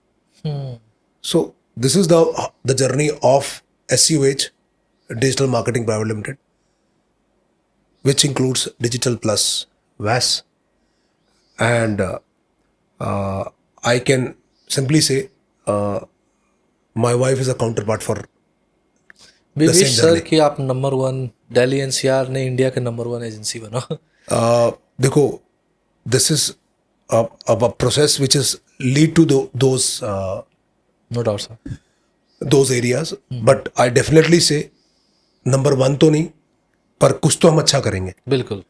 So this is the journey of SUH, Digital Marketing Private Limited, which includes Digital Plus, VAS, and I can simply say my wife is a counterpart for We the wish same sir journey. कि आप number 1 Delhi NCR ने India के number 1 agency बनो। देखो, this is a process which is lead to those no doubt sir. those areas, but I definitely say number 1 तो नहीं पर कुछ तो हम अच्छा करेंगे, बिल्कुल।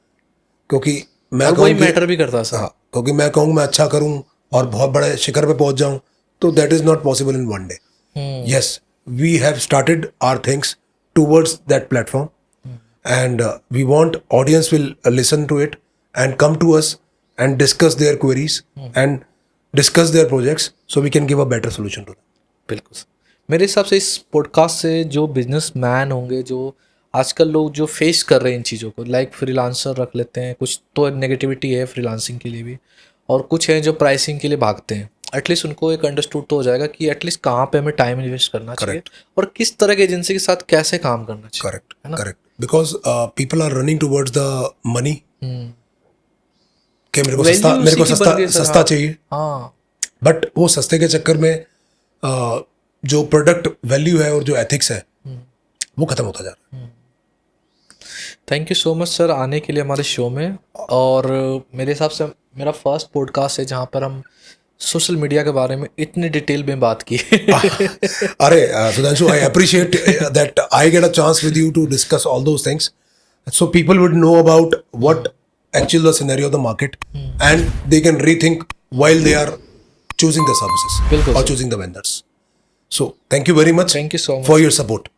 क्योंकि मैं और वही कहूँ मैटर भी करता है सर। हाँ, क्योंकि मैं कहूँ मैं अच्छा करूँ और बहुत बड़े शिखर पे पहुंच जाऊं तो that is not possible in one day. Yes, we have started our things towards that platform and we want audience will listen to it and come to us and discuss their queries and discuss their projects so we can give a better solution to them. बिल्कुल sir. मेरे हिसाब से इस podcast से जो businessman होंगे, जो आजकल लोग जो फेस कर रहे हैं इन चीज़ों को, लाइक फ्रीलांसर रख लेते हैं, कुछ तो नेगेटिविटी है फ्रीलांसिंग के लिए भी, और कुछ हैं जो प्राइसिंग के लिए भागते हैं, एटलीस्ट उनको एक अंडरस्टूड तो हो जाएगा कि एटलीस्ट कहाँ पे हमें टाइम इन्वेस्ट करना चाहिए और किस तरह की एजेंसी के साथ कैसे काम करना चाहिए। Correct, correct, because people are running towards the money कि मेरे को सस्ता चाहिए। हाँ, बट वो सस्ते के चक्कर में जो प्रोडक्ट वैल्यू है और जो एथिक्स है वो खत्म होता जा रहा है। Thank you so much sir आने के लिए हमारे शो में। और मेरे हिसाब से मेरा फर्स्ट पॉडकास्ट है जहाँ पर हम सोशल मीडिया के बारे में इतनी डिटेल में बात की। अरे Sudhanshu, I appreciate that I get a chance with you to discuss all those things so people would know about what actually the scenario of the market and they can rethink while they are choosing the services बिल्कुल or choosing the vendors. So thank you very much thank you so much for your support.